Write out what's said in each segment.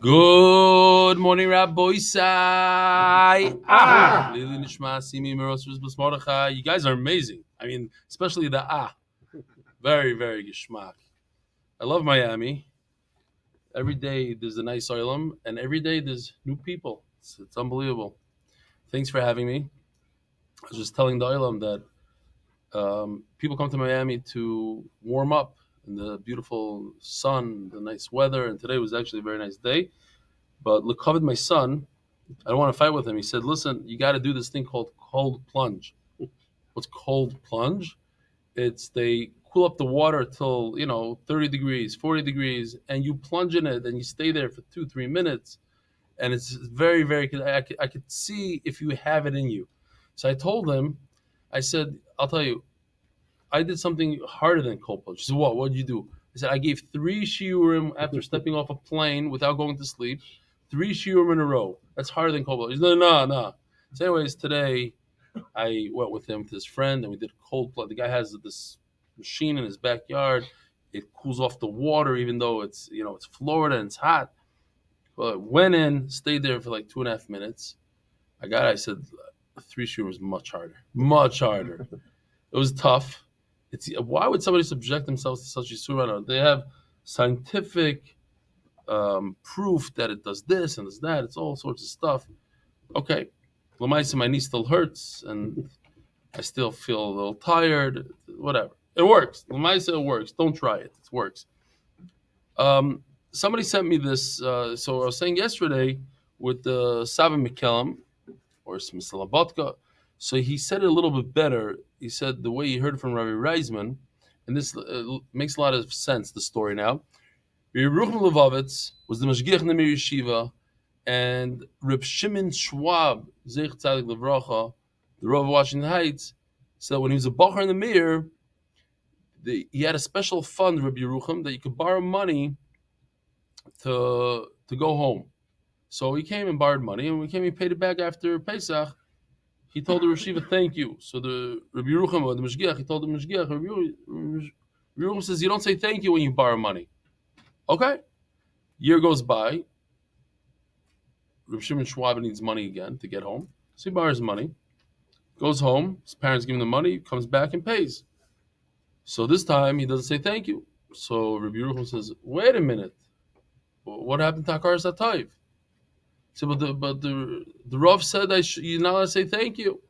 Good morning, Rabbi Sai. Nishmas, you guys are amazing. I mean, especially the very, very geschmack. I love Miami. Every day there's a nice island, and every day there's new people. It's unbelievable. Thanks for having me. I was just telling the island that people come to Miami to warm up in the beautiful sun, the nice weather, and today was actually a very nice day. But Lekavod, my son, I don't want to fight with him. He said, listen, you got to do this thing called cold plunge. What's cold plunge? It's they cool up the water till, 30 degrees, 40 degrees, and you plunge in it and you stay there for 2-3 minutes. And it's very, very, I could see if you have it in you. So I told him, I said, I'll tell you, I did something harder than cold plunge. He said, what? What did you do? I said, I gave 3 shiurim after stepping off a plane without going to sleep. 3 shiurim in a row. That's harder than cold plunge. He said, no. So anyways, today I went with him to his friend and we did cold plunge. The guy has this machine in his backyard. It cools off the water even though it's Florida and it's hot. But I went in, stayed there for like 2.5 minutes. I said 3 shiurim was much harder. Much harder. It was tough. Why would somebody subject themselves to such a surah? They have scientific proof that it does this and does that. It's all sorts of stuff. Okay, Lamaisa, my knee still hurts and I still feel a little tired. Whatever, it works. Lamaisa, it works. Don't try it. It works. Somebody sent me this. So I was saying yesterday with the Saba Mikelam or Smisilabotka. So he said it a little bit better. He said the way he heard it from Rabbi Reisman, and this makes a lot of sense, the story now. Rabbi Yerucham Levovitz was the Mashgiach in the Mir Yeshiva, and Reb Shimon Schwab, Zeich Tzadik Levracha, the Rav of Washington Heights, said when he was a Bachar in the Mir, he had a special fund, Rabbi Yerucham, that you could borrow money to go home. So he came and borrowed money, and when he paid it back after Pesach. He told the Reshiva, thank you. So the Rabbi Yerucham, the Mashgiach, he told the Mashgiach, Rabbi Yerucham says, you don't say thank you when you borrow money. Okay. Year goes by. Reb Shimon Schwab needs money again to get home. So he borrows money. Goes home. His parents give him the money. Comes back and pays. So this time he doesn't say thank you. So Rabbi Yerucham says, wait a minute. What happened to Hakar Satayv? So, but the Rav said you're not allowed to say thank you.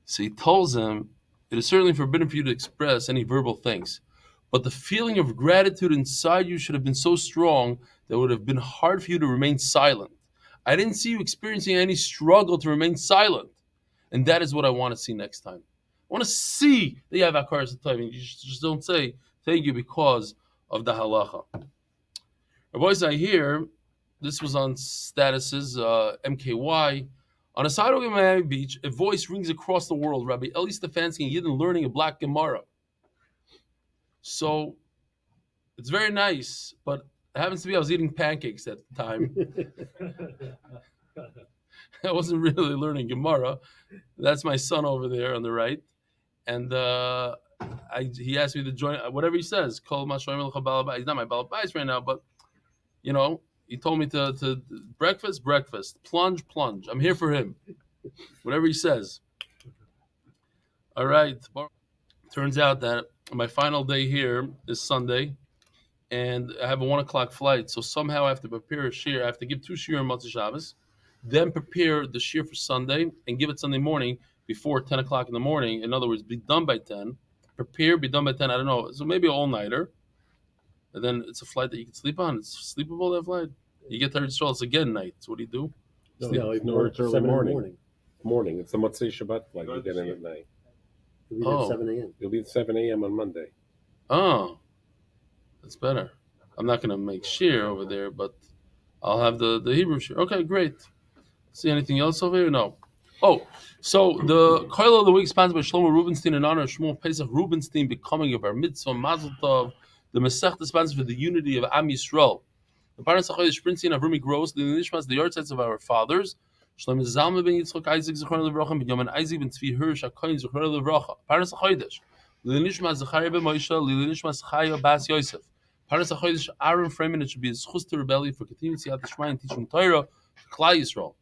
So he tells him, it is certainly forbidden for you to express any verbal thanks, but the feeling of gratitude inside you should have been so strong that it would have been hard for you to remain silent. I didn't see you experiencing any struggle to remain silent, and that is what I want to see next time. I want to see that you have Hakar Satayv. You just don't say thank you because of the halacha. Boys, I hear. This was on statuses, MKY. On a sidewalk in Miami Beach, a voice rings across the world. Rabbi Eli Stefansky and Yidden learning a black Gemara. So it's very nice, but it happens to be I was eating pancakes at the time. I wasn't really learning Gemara. That's my son over there on the right. And he asked me to join, whatever he says. He's not my balabais right now, but, he told me to breakfast, plunge. I'm here for him. Whatever he says. All right. Turns out that my final day here is Sunday, and I have a 1:00 flight. So somehow I have to prepare a shiur. I have to give 2 shiur on Motzei Shabbos, then prepare the shiur for Sunday and give it Sunday morning before 10 o'clock in the morning. In other words, be done by 10. Prepare, be done by 10. I don't know. So maybe an all-nighter. And then it's a flight that you can sleep on. It's sleepable, that flight. You get to Eretz Yisrael, it's again night. So what do you do? No, it's early morning. Morning. It's the Motzei Shabbat flight. You get in at night. You'll be at 7 a.m. You'll be at 7 a.m. on Monday. Oh, that's better. I'm not going to make shiur over there, but I'll have the Hebrew shiur. Okay, great. See anything else over here? No. Oh, so the Koil of the Week sponsored by Shlomo Rubenstein in honor of Shmuel Pesach Rubenstein becoming a bar mitzvah, Mazel Tov. The Masechta sponsors for the unity of Am Yisrael. The parents of Shprintzy and Avrumie Gross, the Nishmas, the yahrzeits of our fathers. Shlomo Zalman ben Yitzchak, Aייziek, Zechariah Levracha, Benimin, Aייziek ben Tzvi Hirsch, הכהן, Zechariah Levracha. Parents of Chodesh. The Nishmas, Zechariah ben Moshe, the Nishmas, Chaya bas Yosef. Parnas HaChodesh Ahron Fraiman, it should be a zechus to rebellion for continuing siyadta dishmaya and teaching Torah to Klal Yisroel.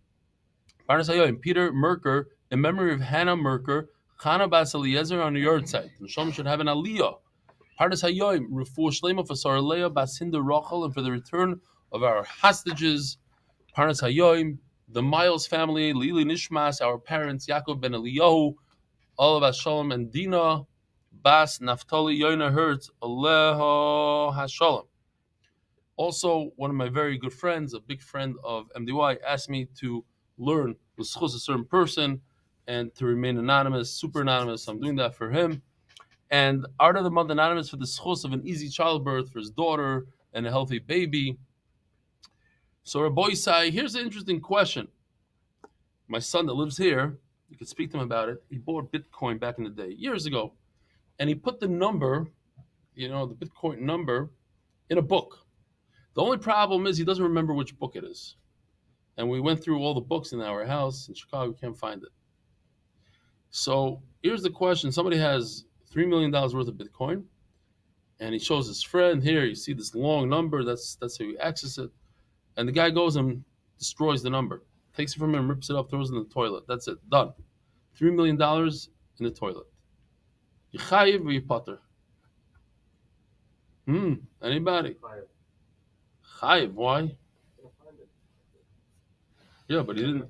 Parnas HaYoim Peter Merker, in memory of Hannah Merker, Chana bas Eliezer on the yahrzeits. The Shalom should have an aliyah. Parnas HaYoim Refua Sheleima for Sara Leah bas Hinda Rochel, and for the return of our hostages. Parnas HaYoim, the Miles family, Eli Nishmas, our parents, Yaakov ben Eliyahu, all of us Shalom and Dina, Bas Naftali Yoina Hertz, Aleho Hashalom. Also, one of my very good friends, a big friend of MDY, asked me to learn the zechus a certain person and to remain anonymous, super anonymous. I'm doing that for him. And Art of the Month Anonymous for the zechus of an easy childbirth for his daughter and a healthy baby. So Rabbi Isai, here's an interesting question. My son that lives here, you can speak to him about it. He bought Bitcoin back in the day, years ago. And he put the number, the Bitcoin number, in a book. The only problem is he doesn't remember which book it is. And we went through all the books in our house in Chicago, we can't find it. So here's the question. Somebody has $3 million worth of Bitcoin, and he shows his friend, here, you see this long number, that's how you access it. And the guy goes and destroys the number, takes it from him, rips it up, throws it in the toilet. That's it, done. $3 million in the toilet. You chayiv or you potter? Anybody? Chayiv, why? Yeah, but he didn't.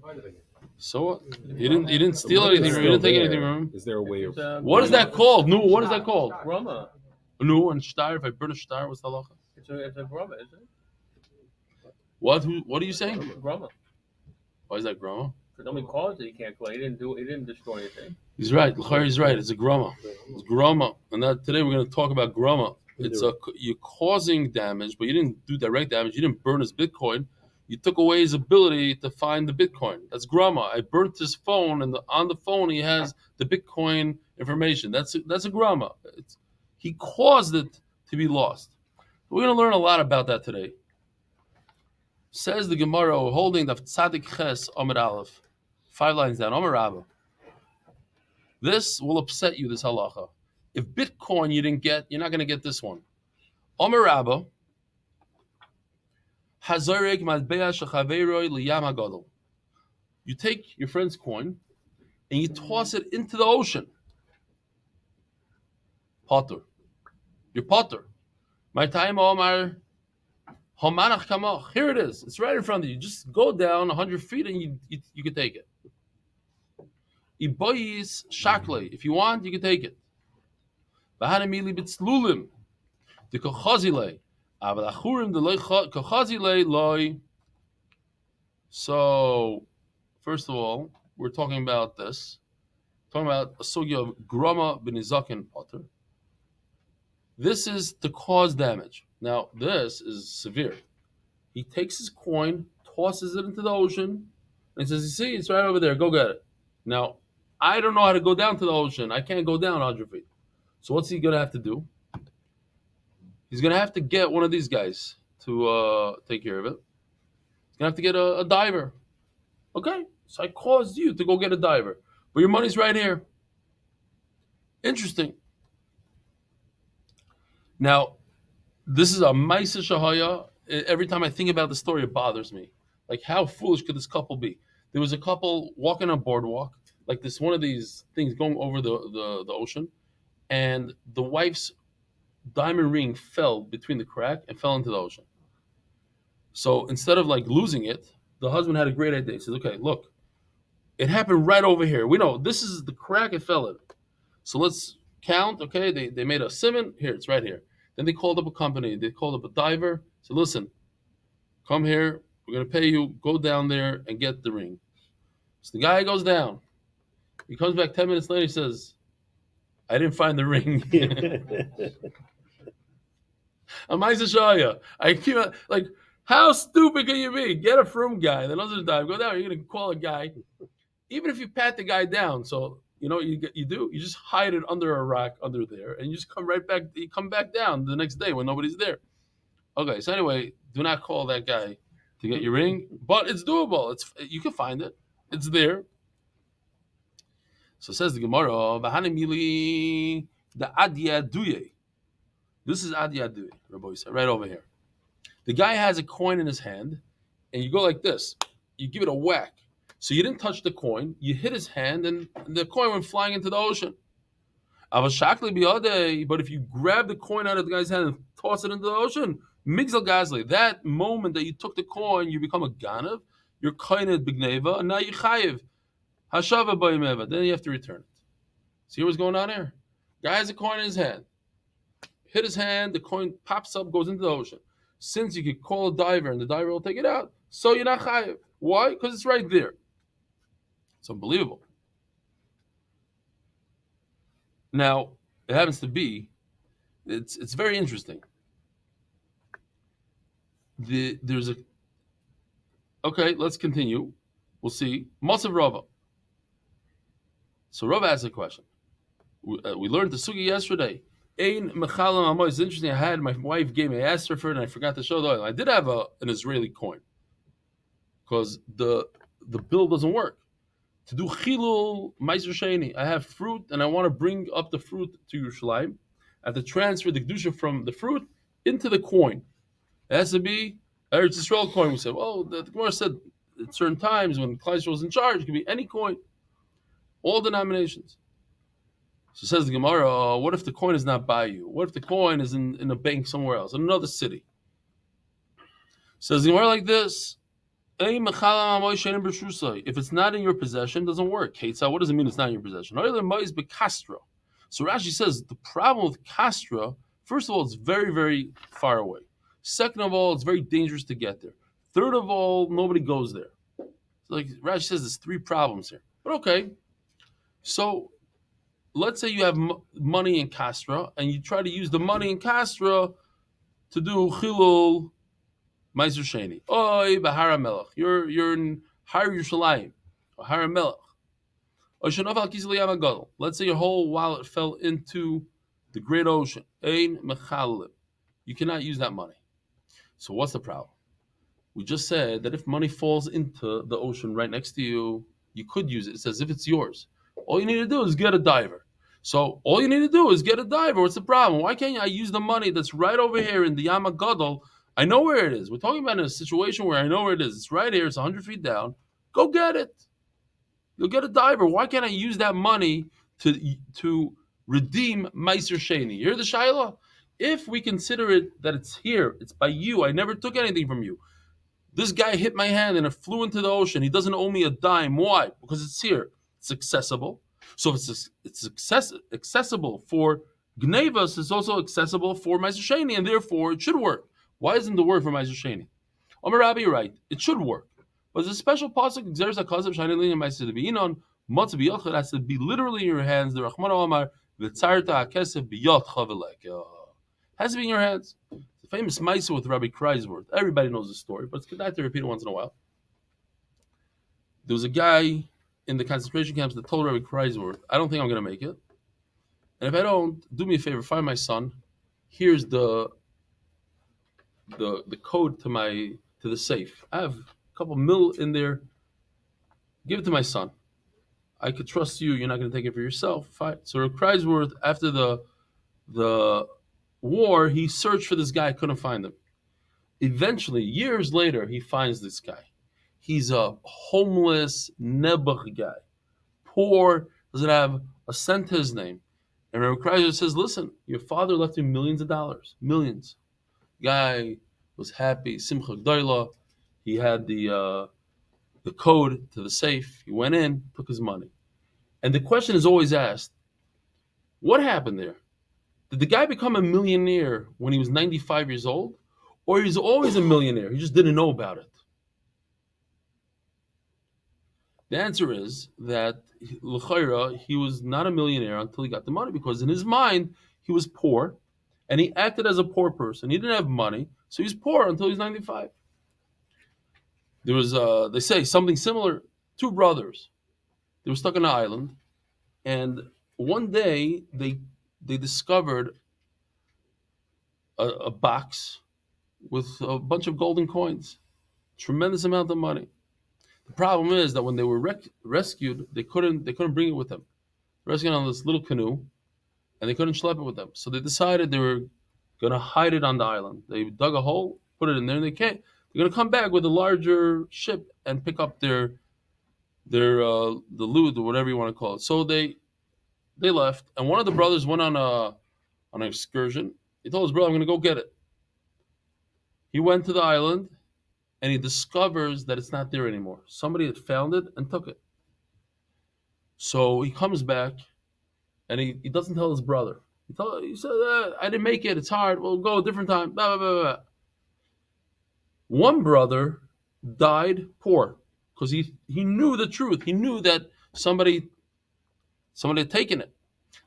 So what? He didn't steal anything from him. He didn't take anything from him. Is there a way of... What is that called? No, what is that called? Grama. No, and shtar, if I burn a shtar, what's the halacha? It's a grama, isn't it? What are you saying? Grama. Why is that grama? Because nobody calls it, he can't claim. He didn't destroy anything. He's right. He's right. It's a grama. It's grama. And today we're going to talk about grama. You're causing damage, but you didn't do direct damage. You didn't burn his Bitcoin. You took away his ability to find the Bitcoin. That's grama. I burnt his phone, and on the phone he has the Bitcoin information. That's a grama. He caused it to be lost. We're going to learn a lot about that today. Says the Gemara, holding the Tzadik Ches Amud Aleph, 5 lines down. Amar Rabba. This will upset you, this halacha. If Bitcoin you didn't get, you're not going to get this one. Amar Rabba. Hazarek Madbeya Shechaveiroi Liyam HaGadol. You take your friend's coin and you toss it into the ocean. Potter. You're potter. My time, Omar. Hamanach Kamach. Here it is. It's right in front of you. Just go down 100 feet and you can take it. Iboyis Shakle. If you want, you can take it. Vahanamili Bitzlulim. The Kochazile. So, first of all, we're talking about this. Talking about a sugya of grama b'nizakin potter. This is to cause damage. Now, this is severe. He takes his coin, tosses it into the ocean, and says, "You see, it's right over there. Go get it." Now, I don't know how to go down to the ocean. I can't go down 100 feet. So what's he going to have to do? He's going to have to get one of these guys to take care of it. He's going to have to get a diver. Okay, so I caused you to go get a diver. But your money's right here. Interesting. Now, this is a Maisa Shahaya. Every time I think about the story, it bothers me. Like, how foolish could this couple be? There was a couple walking on a boardwalk, like this one of these things going over the ocean, and the wife's diamond ring fell between the crack and fell into the ocean. So instead of like losing it, the husband had a great idea. He says, "Okay, look, it happened right over here. We know this is the crack it fell in. So let's count." Okay, they made a simon. Here, it's right here. Then they called up a company. They called up a diver. Said, "Listen, come here. We're going to pay you. Go down there and get the ring." So the guy goes down. He comes back 10 minutes later. He says, "I didn't find the ring." I keep like, how stupid can you be? Get a frum guy that knows how to dive. Go down. You're going to call a guy. Even if you pat the guy down, so you know what you do? You just hide it under a rock under there, and you just come right back. You come back down the next day when nobody's there. Okay, so anyway, do not call that guy to get your ring, but it's doable. You can find it. It's there. So says the Gemara, the This is Ad Yadui, Rabbi Yisrael, right over here. The guy has a coin in his hand, and you go like this. You give it a whack. So you didn't touch the coin. You hit his hand, and the coin went flying into the ocean. But if you grab the coin out of the guy's hand and toss it into the ocean, migzal gazli, that moment that you took the coin, you become a ganav, you're koined b'gneva, and now you chayiv. Hashava b'yimeva, then you have to return it. See what's going on here? Guy has a coin in his hand. Hit his hand, the coin pops up, goes into the ocean. Since you could call a diver and the diver will take it out, so you're not chayiv. Why? Because it's right there. It's unbelievable. Now, it happens to be, it's very interesting. Okay, let's continue. We'll see. Masav Rava. So Rava asked a question. We learned the sugi yesterday. Ein mechalam amo. It's interesting. My wife gave me. I asked her for it, and I forgot to show the oil. I did have an Israeli coin because the bill doesn't work. To do chilul meiser sheni, I have fruit, and I want to bring up the fruit to Yerushalayim. I have to transfer the kedusha from the fruit into the coin. It has to be Eretz Yisrael coin. We said, well, the Gemara said at certain times when Klal Yisroel was in charge, it could be any coin, all denominations. So says the Gemara, what if the coin is not by you? What if the coin is in a bank somewhere else, in another city? Says the Gemara like this, if it's not in your possession, it doesn't work. What does it mean it's not in your possession? So Rashi says the problem with Kastra, first of all, it's very, very far away. Second of all, it's very dangerous to get there. Third of all, nobody goes there. So like Rashi says, there's three problems here. But okay, so let's say you have money in Kastra, and you try to use the money in Kastra to do chilul meiser sheni. Oy b'hara melech. You're in Har Yerushalayim, or Har Melech. Let's say your whole wallet fell into the great ocean. Ein mechalim. You cannot use that money. So what's the problem? We just said that if money falls into the ocean right next to you, you could use it. It's as if it's yours. All you need to do is get a diver. So all you need to do is get a diver. What's the problem? Why can't I use the money that's right over here in the Yam HaGadol? I know where it is. We're talking about in a situation where I know where it is. It's right here. It's 100 feet down. Go get it. You'll get a diver. Why can't I use that money to redeem Meiser Sheni? You hear the Shaila? If we consider it that it's here, it's by you, I never took anything from you. This guy hit my hand and it flew into the ocean. He doesn't owe me a dime. Why? Because it's here. It's accessible. So if it's accessible for Gnevas, it's also accessible for Meiser Sheni, and therefore it should work. Why isn't the word for Meiser Sheni? Amar Rabbi, you're right. It should work. But there's a special pasuk, Xeris HaKazav Shani Lina Meiser B'inon, Matzah B'yotcha, has to be literally in your hands. The Rachmana Omar, V'tzarta HaKesef B'yotcha V'lek. Has to be in your hands. The famous Maisa with Rabbi Kreisworth. Everybody knows the story, but it's good to repeat it once in a while. There was a guy in the concentration camps that told Rabbi Kreisworth, I don't think I'm going to make it. And if I don't, do me a favor, find my son. Here's the code to the safe. I have a couple mil in there. Give it to my son. I could trust you. You're not going to take it for yourself. Fine. So Rabbi Kreisworth, after the war, he searched for this guy, couldn't find him. Eventually, years later, he finds this guy. He's a homeless nebuch guy, poor, doesn't have a cent to his name. And Rabbi Kreisworth says, listen, your father left you millions of dollars, millions. Guy was happy, simcha g'dayla. He had the code to the safe. He went in, took his money. And the question is always asked, what happened there? Did the guy become a millionaire when he was 95 years old? Or he's always a millionaire, he just didn't know about it? The answer is that l'chayra, he was not a millionaire until he got the money, because in his mind, he was poor, and he acted as a poor person. He didn't have money, so he's poor until he's 95. There was, they say, something similar. Two brothers, they were stuck on an island, and one day they discovered a box with a bunch of golden coins, tremendous amount of money. The problem is that when they were rescued, they couldn't bring it with them. Rescued on this little canoe, and they couldn't schlep it with them. So they decided they were going to hide it on the island. They dug a hole, put it in there, and they can't. They're going to come back with a larger ship and pick up their the loot or whatever you want to call it. So they left, and one of the brothers went on an excursion. He told his brother, "I'm going to go get it." He went to the island, and he discovers that it's not there anymore. Somebody had found it and took it. So he comes back, and he doesn't tell his brother. He said, "I didn't make it. It's hard. We'll go a different time." Blah, blah, blah, blah. One brother died poor because he knew the truth. He knew that somebody had taken it.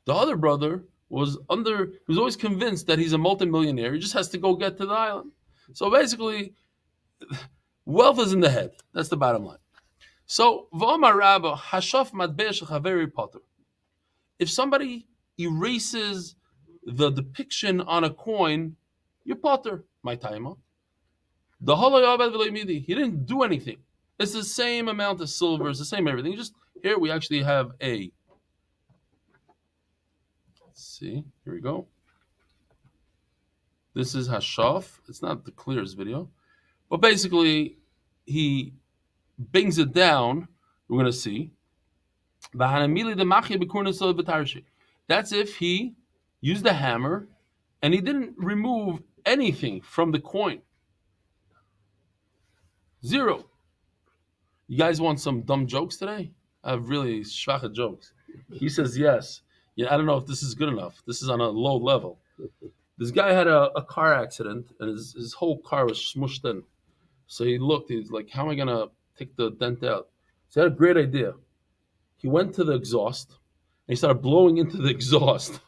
The other brother was always convinced that he's a multimillionaire. He just has to go get to the island. So basically, wealth is in the head. That's the bottom line. So, if somebody erases the depiction on a coin, you're potter, my timer. He didn't do anything. It's the same amount of silver, it's the same everything. Just here we actually have let's see, here we go. This is Hashaf. It's not the clearest video. But basically, he brings it down. We're going to see. That's if he used the hammer and he didn't remove anything from the coin. Zero. You guys want some dumb jokes today? I have really schwache jokes. He says yes. Yeah, I don't know if this is good enough. This is on a low level. This guy had a car accident and his whole car was smushed in. So he looked, he's like, how am I going to take the dent out? So he had a great idea. He went to the exhaust and he started blowing into the exhaust.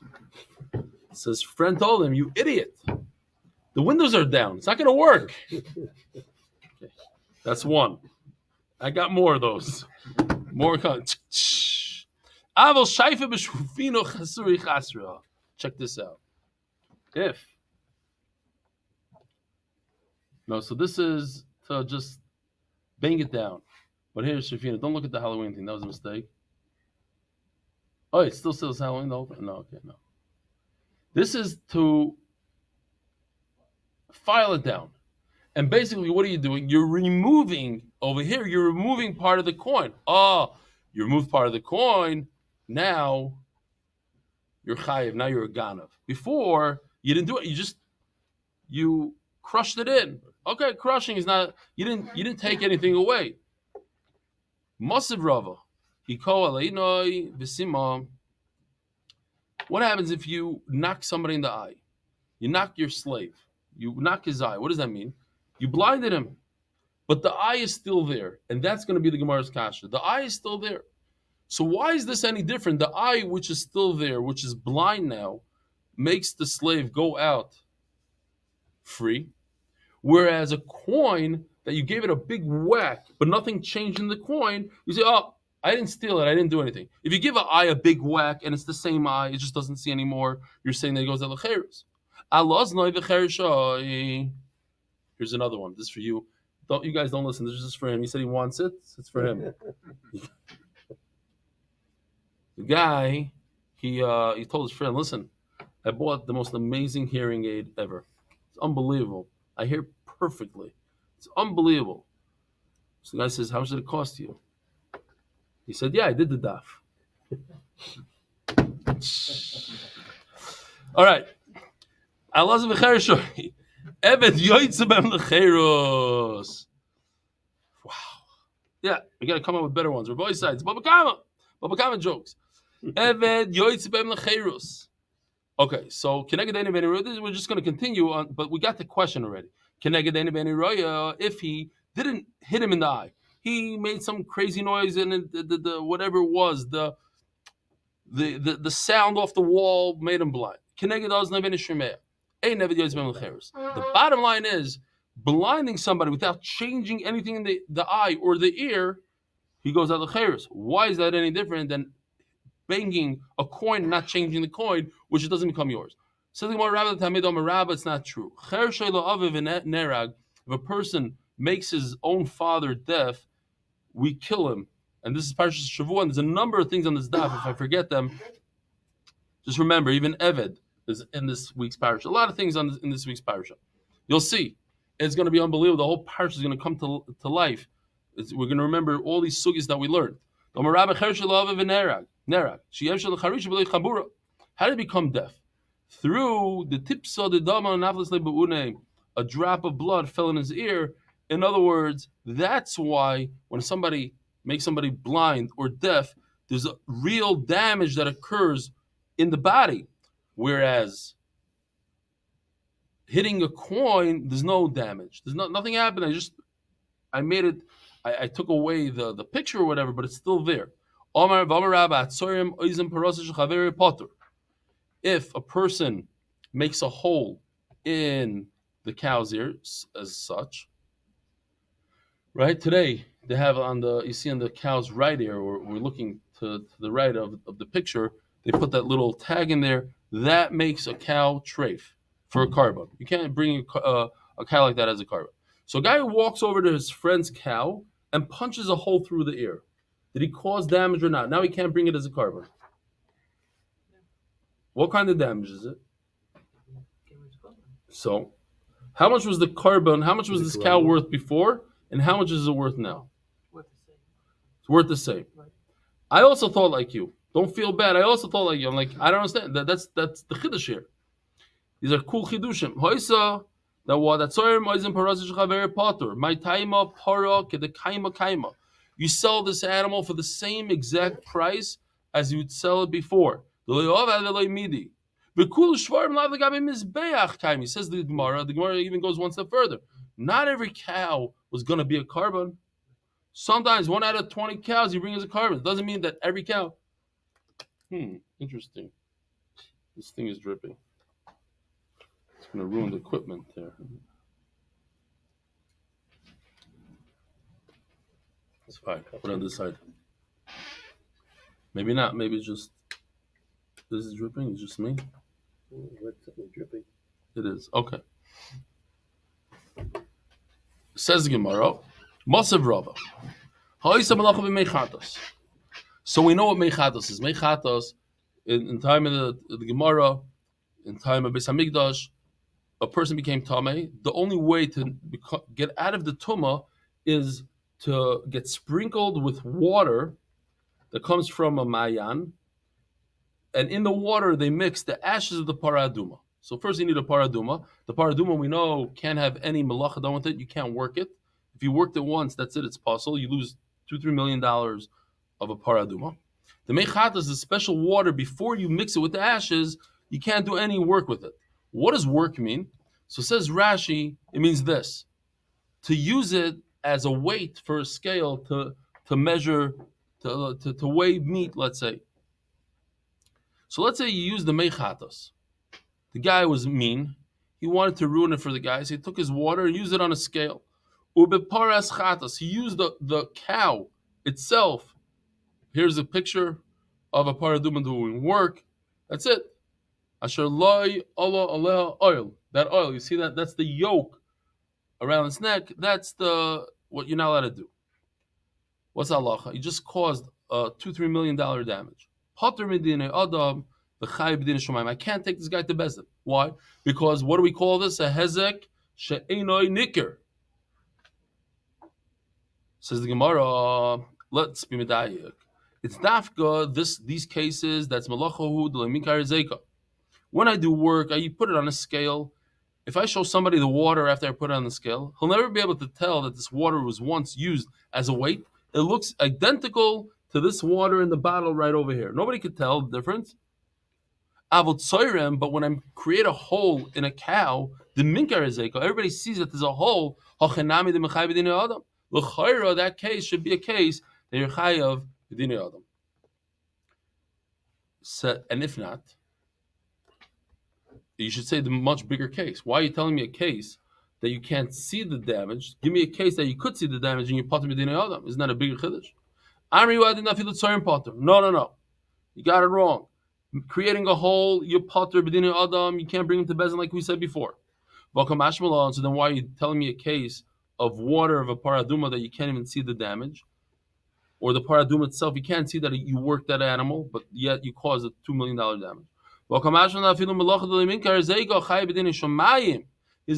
So his friend told him, "You idiot. The windows are down. It's not going to work." Okay. That's one. I got more of those. More coming. Check this out. So this is to just bang it down. But here's Shafina. Don't look at the Halloween thing. That was a mistake. Oh, it still says Halloween? No, okay, no. This is to file it down. And basically, what are you doing? You're removing, over here, you're removing part of the coin. Oh, you removed part of the coin. Now, you're chayiv. Now you're a ganav. Before, you didn't do it. You crushed it in. Okay, crushing is not, you didn't take anything away. Masiv Rava. What happens if you knock somebody in the eye? You knock your slave. You knock his eye. What does that mean? You blinded him. But the eye is still there. And that's going to be the Gemara's kasha. The eye is still there. So why is this any different? The eye, which is still there, which is blind now, makes the slave go out free. Whereas a coin that you gave it a big whack, but nothing changed in the coin, you say, "Oh, I didn't steal it. I didn't do anything." If you give an eye a big whack and it's the same eye, it just doesn't see anymore, you're saying that it goes to the cheres. Here's another one. This is for you. You guys don't listen. This is just for him. He said he wants it. It's for him. The guy, he told his friend, "Listen, I bought the most amazing hearing aid ever. It's unbelievable. I hear perfectly. It's unbelievable." So the guy says, "How much did it cost you?" He said, "Yeah, I did the daf." All right. Wow. Yeah, we got to come up with better ones. We're both sides. Baba Kama jokes. Okay, so we're just going to continue on, but we got the question already. If he didn't hit him in the eye, he made some crazy noise and the whatever it was, the sound off the wall made him blind. The bottom line is, blinding somebody without changing anything in the eye or the ear, he goes out the cheres. Why is that any different than banging a coin and not changing the coin, which it doesn't become yours? So it's not true. If a person makes his own father deaf, we kill him. And this is Parshas Shavua, and there's a number of things on this daf. If I forget them, just remember, even Eved, is in this week's parasha. A lot of things in this week's parasha. You'll see. It's going to be unbelievable. The whole parasha is going to come to life. We're going to remember all these sugis that we learned. How did he become deaf? Through the tipsa the dama naflas lebeune, a drop of blood fell in his ear. In other words, that's why when somebody makes somebody blind or deaf, there's a real damage that occurs in the body. Whereas hitting a coin, there's no damage. There's nothing happened. I made it. I took away the picture or whatever, but it's still there. If a person makes a hole in the cow's ear as such, right? Today they have you see on the cow's right ear, or we're looking to the right of the picture, they put that little tag in there. That makes a cow treif for a carbon. You can't bring a cow like that as a carbon. So a guy who walks over to his friend's cow and punches a hole through the ear. Did he cause damage or not? Now he can't bring it as a carbon. What kind of damage is it? So, how much was the carbon? How much was this cow worth before? And how much is it worth now? It's worth the same. I also thought like you. Don't feel bad. I also thought like you. I'm like, I don't understand. That's the chiddush here. These are cool chidushim. Hoisa that what that soyer moizim parazish chaver potter. My taima para kede kaima. You sell this animal for the same exact price as you would sell it before. Says the Gemara. The Gemara even goes one step further. Not every cow was going to be a carbon. Sometimes 1 out of 20 cows you bring as a carbon. It doesn't mean that every cow. Interesting. This thing is dripping. It's going to ruin the equipment there. It's fine. Put it on this side. Maybe not. Maybe it's just. This is dripping. It's just me. What's dripping? It is. Okay. Says the Gemara. Masav Rava. So we know what mechatos is. Mechatos, in time of the Gemara, in time of Beis Hamikdash, a person became tamei. The only way to get out of the tumah is to get sprinkled with water that comes from a mayan, and in the water they mix the ashes of the paraduma. So first you need a paraduma. The paraduma we know can't have any malacha done with it. You can't work it. If you worked it once, that's it. It's possible. You lose $2-3 million of a paraduma. The mechat is a special water. Before you mix it with the ashes, you can't do any work with it. What does work mean? So says Rashi, it means this: to use it as a weight for a scale to measure, to weigh meat, let's say. So let's say you use the mechatos. The guy was mean. He wanted to ruin it for the guy, so he took his water and used it on a scale. Ubeparas chatas. He used the cow itself. Here's a picture of a paraduma doing work. That's it. Asher loy Allah aleh oil. That oil, you see that? That's the yoke around its neck. That's what you're not allowed to do. What's halacha? You just caused $2-3 million damage. Potter medine adam v'chay b'din shomayim. I can't take this guy to Bezdin. Why? Because what do we call this? A hezek she'enoi nikir. Says the Gemara. Let's be medayik. It's dafka. These cases that's malachahu d'lemikar zeka. When I do work, I put it on a scale. If I show somebody the water after I put it on the scale, he'll never be able to tell that this water was once used as a weight. It looks identical to this water in the bottle right over here. Nobody could tell the difference. Avot soyrem, but when I create a hole in a cow, the minkar ezeka, everybody sees that there's a hole. Hachenami de mechay b'dinei adam. L'chayra, that case should be a case that you're chayav b'dinei adam. And if not, you should say the much bigger case. Why are you telling me a case that you can't see the damage? Give me a case that you could see the damage and you potter b'dinei adam. Isn't that a bigger chiddush? No. You got it wrong. Creating a hole, you potter b'dinei adam. You can't bring him to Bezdin like we said before. So then why are you telling me a case of water of a paraduma that you can't even see the damage? Or the paraduma itself, you can't see that you worked that animal, but yet you caused a $2 million damage. There's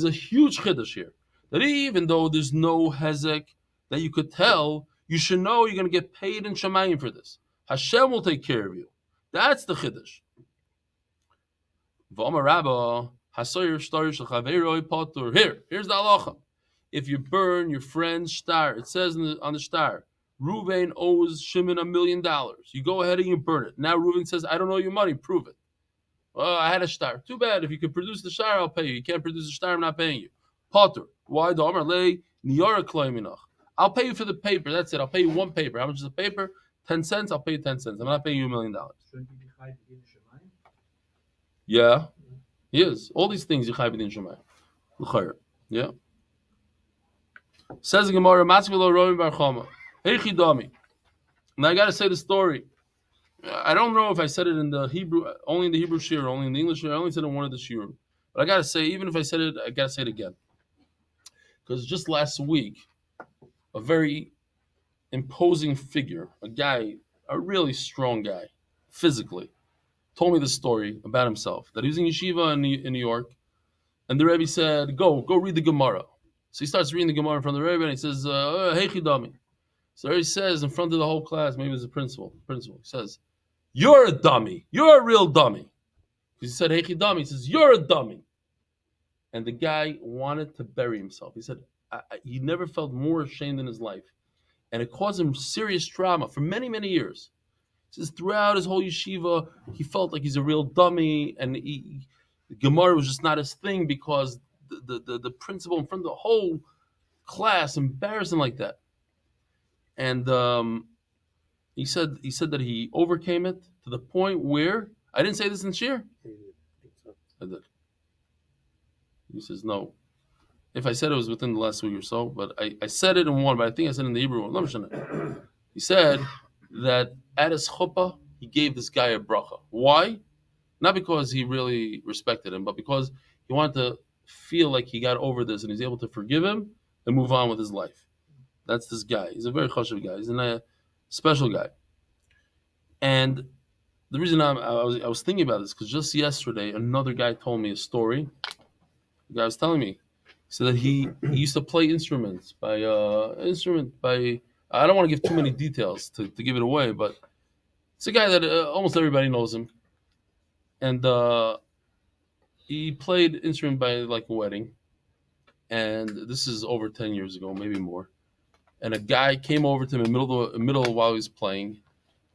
a huge chiddush here that even though there's no hezek that you could tell, you should know you're going to get paid in shamayim for this. Hashem will take care of you. That's the chiddush. Here's the halacha. If you burn your friend's star, it says on the star, Reuven owes Shimon $1 million. You go ahead and you burn it. Now Reuven says, I don't owe you money, prove it. Well, I had a star. Too bad. If you could produce the star, I'll pay you. You can't produce the star, I'm not paying you. Potter. Why? I'll pay you for the paper. That's it. I'll pay you one paper. How much is the paper? 10 cents. I'll pay you 10 cents. I'm not paying you $1 million. Yeah. He is. All these things, Yechai B'din Shemayim. Yeah. Says the Gemara, Matzvilo Romi Bar Chama. Hey Chidami. Now I got to say the story. I don't know if I said it in the Hebrew, only in the Hebrew shir, only in the English shir. I only said it in one of the shir. But I got to say, even if I said it, I got to say it again. Because just last week, a very imposing figure, a guy, a really strong guy, physically, told me the story about himself, that he was in yeshiva in New York, and the Rebbe said, go read the Gemara. So he starts reading the Gemara in front of the Rebbe, and he says, hey Chidami. So he says in front of the whole class, maybe it was the principal, he says, you're a dummy. You're a real dummy. He said, hey Chidami. He says, you're a dummy. And the guy wanted to bury himself. He said, he never felt more ashamed in his life. And it caused him serious trauma for many, many years. He says throughout his whole yeshiva, he felt like he's a real dummy, and Gemara was just not his thing because the principal in front of the whole class embarrassed him like that. And he said that he overcame it to the point where, I didn't say this in shir. I did. He says no. If I said it was within the last week or so, but I said it in one, but I think I said it in the Hebrew one. He said that at his chuppah, he gave this guy a bracha. Why? Not because he really respected him, but because he wanted to feel like he got over this and he's able to forgive him and move on with his life. That's this guy. He's a very chashuv guy. He's a special guy. And the reason I was thinking about this, because just yesterday, another guy told me a story. The guy was telling me, so that he used to play instruments by I don't want to give too many details to give it away, but it's a guy that almost everybody knows him, and he played instrument by like a wedding, and this is over 10 years ago, maybe more, and a guy came over to him in the middle while he was playing,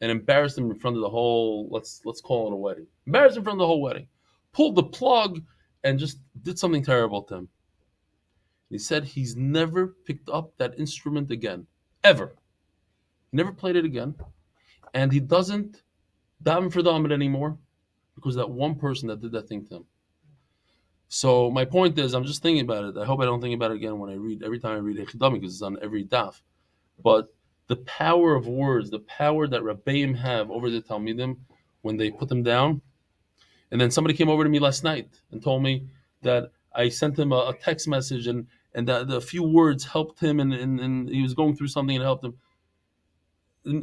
and embarrassed him in front of the whole let's call it a wedding, embarrassed him in front of the whole wedding, pulled the plug, and just did something terrible to him. He said he's never picked up that instrument again, ever. He never played it again. And he doesn't daven for the Amud anymore because that one person that did that thing to him. So my point is, I'm just thinking about it. I hope I don't think about it again every time I read Echidami, because it's on every daf. But the power of words, the power that Rabbeim have over the Talmidim when they put them down. And then somebody came over to me last night and told me that I sent him a text message and that the few words helped him, and he was going through something and helped him.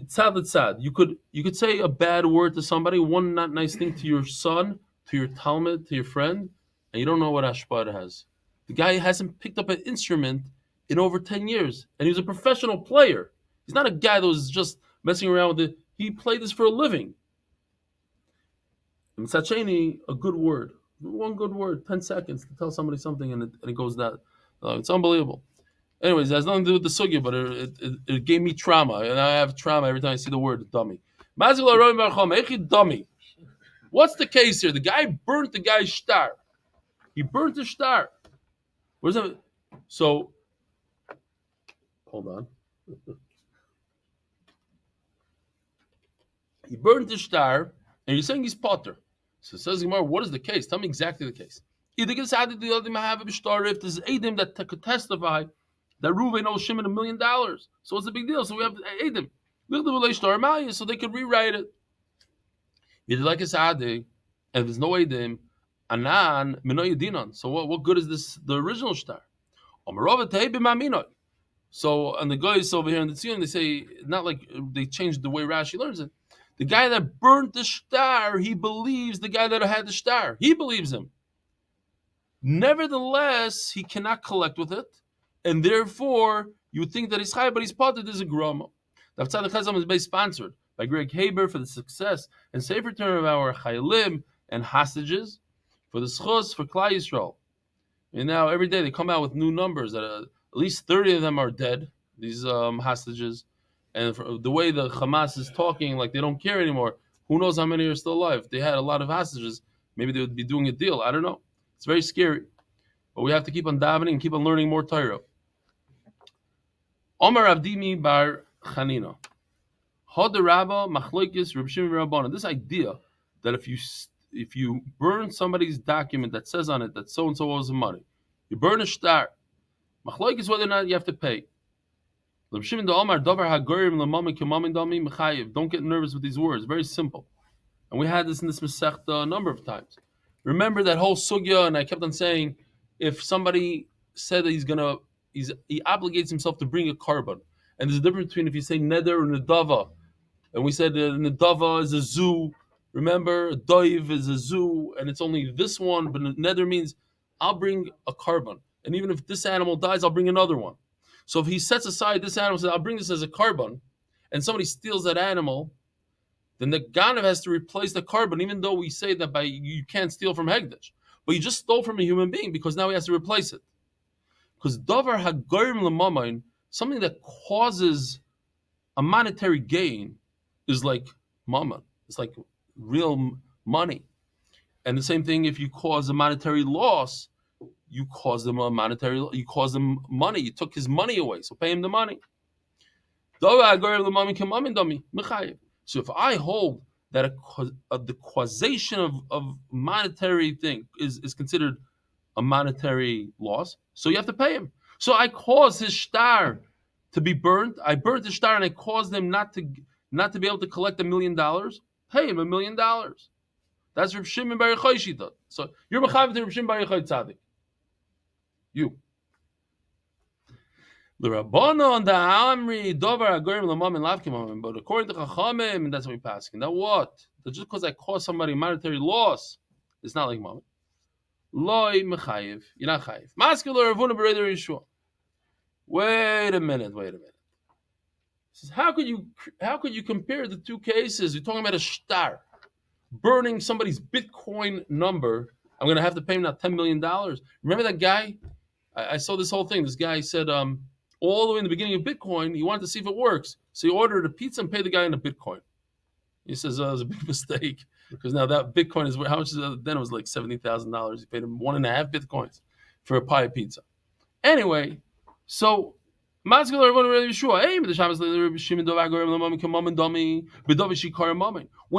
Sad. You could say a bad word to somebody, one not nice thing to your son, to your Talmud, to your friend, and you don't know what hashpah it has. The guy hasn't picked up an instrument in over 10 years, and he was a professional player. He's not a guy that was just messing around with it. He played this for a living. And Mitzacheni, a good word, one good word, 10 seconds to tell somebody something, and it goes that. It's unbelievable. Anyways, it has nothing to do with the sugya, but it gave me trauma, and I have trauma every time I see the word dummy. Dummy. What's the case here? The guy burnt the guy's star. He burnt the star. Where's that? So, hold on. He burnt the star, and you're saying he's potter. So it says Gemara, what is the case? Tell me exactly the case. If there's Adim that could testify that Reuven owes Shimon $1 million, so what's the big deal? So we have Adim, so they could rewrite it. If there's no Adim, Anan Minoy Dinan. So what good is this? The original star. So and the guys over here in the Tzion, they say not like they changed the way Rashi learns it. The guy that burnt the star, he believes the guy that had the star. He believes him. Nevertheless, he cannot collect with it, and therefore you would think that he's high, but he's part of this grama. The Tzaddik Chazam is based sponsored by Greg Haber for the success and safe return of our chayalim and hostages, for the zechus for Klal Yisroel. And now every day they come out with new numbers that at least 30 of them are dead. These hostages, and for the way the Hamas is talking, like they don't care anymore. Who knows how many are still alive? If they had a lot of hostages, maybe they would be doing a deal. I don't know. It's very scary, but we have to keep on davening and keep on learning more Torah. Omar Avdimi bar Chanina. This idea that if you burn somebody's document that says on it that so and so owes him money, you burn a star. Machlokes is whether or not you have to pay. Don't get nervous with these words. Very simple, and we had this in this Masechta a number of times. Remember that whole sugya, and I kept on saying, if somebody said that he obligates himself to bring a carbon, and there's a difference between if you say neder and nedava, and we said that nedava is a zoo. Remember, doiv is a zoo, and it's only this one, but neder means I'll bring a carbon, and even if this animal dies, I'll bring another one. So if he sets aside this animal and says, I'll bring this as a carbon, and somebody steals that animal, then the ganav has to replace the carbon, even though we say that you can't steal from Hegdish. But you just stole from a human being because now he has to replace it. Because davar hagorim l'mamayin, something that causes a monetary gain, is like mammon. It's like real money. And the same thing, if you cause a monetary loss, you cause them money. You took his money away, so pay him the money. So if I hold that the causation of monetary thing is considered a monetary loss, so you have to pay him. So I caused his star to be burnt. I burnt his star and I caused him not to be able to collect $1 million. Pay him $1 million. That's Reb Shimon bar Yochai shita. So you're mechav to Reb Shimon bar Yochai tzaddik. You. The Rabbana on the Amri Dover Agorim Lamam and Lavkim, but according to Chachamim, and that's what we pass. Now what? That just because I caused somebody monetary loss, it's not like Mama. Loi mechayiv, you're not chayiv. Masculine Ravuna Bereder Yeshua. Wait a minute. Says, how could you compare the two cases? You're talking about a shtar, burning somebody's Bitcoin number. I'm going to have to pay him now $10 million. Remember that guy? I saw this whole thing. This guy said, all the way in the beginning of Bitcoin, he wanted to see if it works. So he ordered a pizza and paid the guy in a Bitcoin. He says, it was a big mistake because now that Bitcoin is, how much is it? Then it was like $70,000. He paid him 1.5 Bitcoins for a pie pizza. Anyway, so when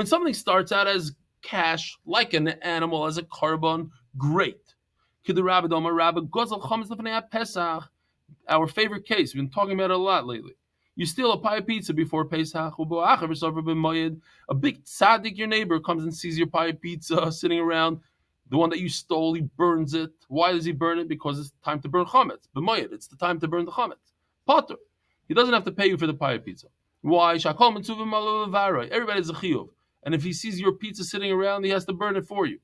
something starts out as cash, like an animal, as a carbon, great. Our favorite case, we've been talking about it a lot lately. You steal a pie of pizza before Pesach, a big tzaddik, your neighbor, comes and sees your pie of pizza sitting around, the one that you stole, he burns it. Why does he burn it? Because it's time to burn chametz. B'moyed, it's the time to burn the chametz. Potter. He doesn't have to pay you for the pie of pizza. Why? Everybody's a chiyuv. And if he sees your pizza sitting around, he has to burn it for you.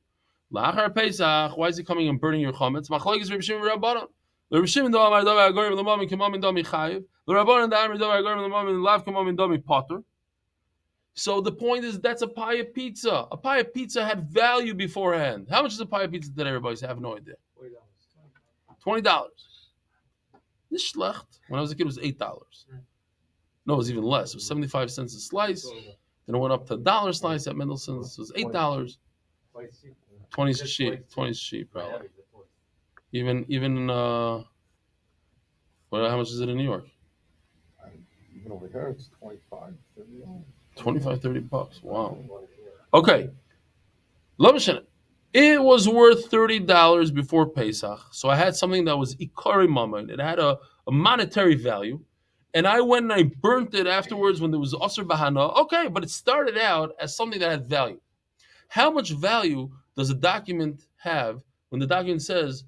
La'achar Pesach, why is he coming and burning your chametz? Machlokes Reb Shimon Rabbanan. The Reb Shimon do amar davar agorim l'mamim k'mamim dami chayiv. The Rabbanan da amar davar agorim l'mamim lav k'mamim dami potter. So the point is, that's a pie of pizza. A pie of pizza had value beforehand. How much is a pie of pizza today, everybody? I have no idea. $20. This schlecht. When I was a kid, it was $8. No, it was even less. It was 75 cents a slice. Then it went up to $1 slice at Mendelssohn's. It was $8. 20 is cheap. 20 is cheap, probably. Even how much is it in New York? Even over here, it's 25, 30 bucks. Wow. Okay. It was worth $30 before Pesach. So I had something that was ikari mammon. It had a monetary value. And I went and I burnt it afterwards when there was Asr Bahana. Okay, but it started out as something that had value. How much value does a document have when the document says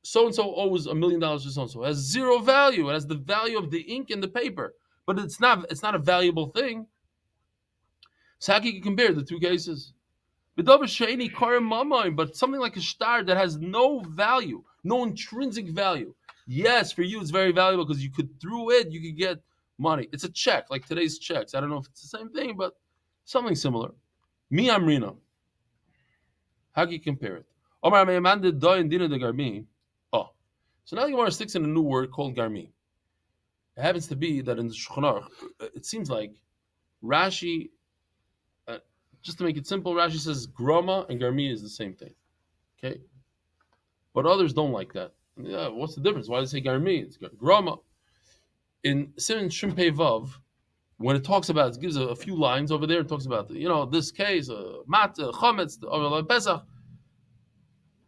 so-and-so owes $1 million to so-and-so? It has zero value. It has the value of the ink and the paper. But it's not a valuable thing. So how can you compare the two cases? But something like a star that has no value, no intrinsic value. Yes, for you it's very valuable because through it you could get money. It's a check, like today's checks. I don't know if it's the same thing, but something similar. Mi amrina. How can you compare it? Oh, so now the Gemara sticks in a new word called garmi. It happens to be that in the Shulchan Aruch, it seems like Rashi, just to make it simple, Rashi says grama and garmi is the same thing. Okay, but others don't like that. Yeah, what's the difference? Why do they say garmi? It's grama. In Siman Shrimpei Vav, when it talks about, it gives a few lines over there. It talks about this case, mat chametz, pesach,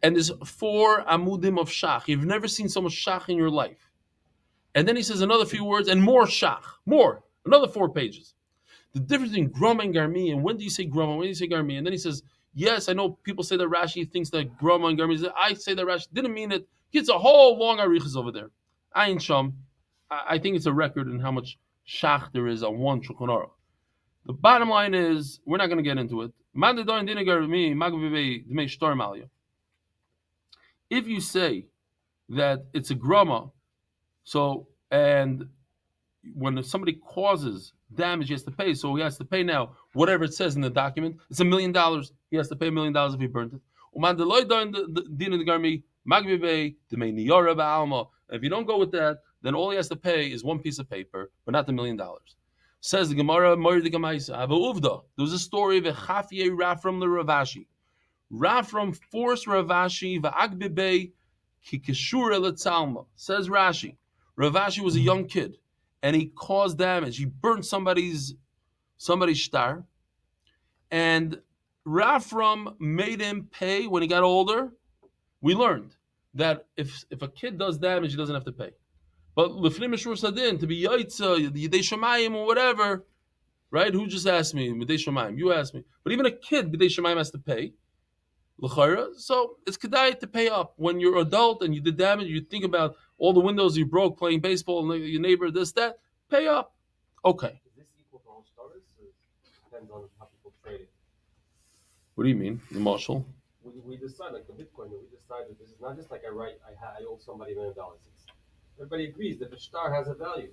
and there's 4 amudim of shach. You've never seen so much shach in your life. And then he says another few words and more shach, another 4 pages. The difference between grama and garmi, and when do you say grama, when do you say garmi? And then he says, yes, I know people say that Rashi thinks that grama and garmi, I say that Rashi didn't mean it. He gets a whole long arichas over there. Ayin Sham, I think it's a record in how much shach there is on one Shulchan Aruch. The bottom line is, we're not going to get into it. If you say that it's a grama, and when somebody causes damage, he has to pay. So he has to pay now whatever it says in the document. It's $1 million. He has to pay $1 million if he burnt it. If you don't go with that, then all he has to pay is one piece of paper, but not the $1 million. Says the Gemara, there was a story of a Chafye Rafram the Ravashi. Rafram forced Ravashi va'agbibei kikeshura letzalma. Says Rashi, Ravashi was a young kid, and he caused damage. He burnt somebody's shtar, and Rafram made him pay when he got older. We learned that if a kid does damage, he doesn't have to pay. But lefnim mishur sadin, to be yahrzeits, the dishmaya or whatever, right? Who just asked me? Dishmaya, you asked me. But even a kid, dishmaya has to pay. So it's kedai to pay up. When you're adult and you did damage, you think about all the windows you broke playing baseball and your neighbor, this, that, pay up. Okay. Is this equal to all stars, or depends on how people trade it? What do you mean, the marshal? We decide, like the Bitcoin, we decide that this is not just like I owe somebody $1 million. Everybody agrees that the star has a value.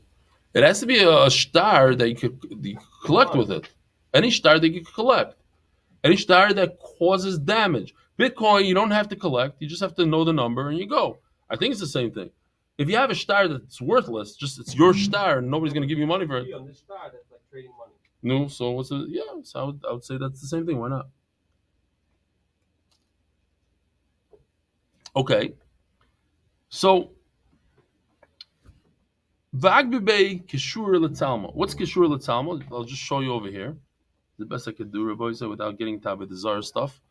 It has to be a star that you could collect with it. Any star that you could collect. Any star that causes damage. Bitcoin, you don't have to collect. You just have to know the number and you go. I think it's the same thing. If you have a star that's worthless, just it's your star and nobody's going to give you money for it. On this star, that's like trading money. No, so what's it? Yeah, so I would say that's the same thing. Why not? Okay. So, V'agbibei kishur letalma. What's kishur letalma? I'll just show you over here. The best I could do, Rabbi said, without getting to the Zara stuff.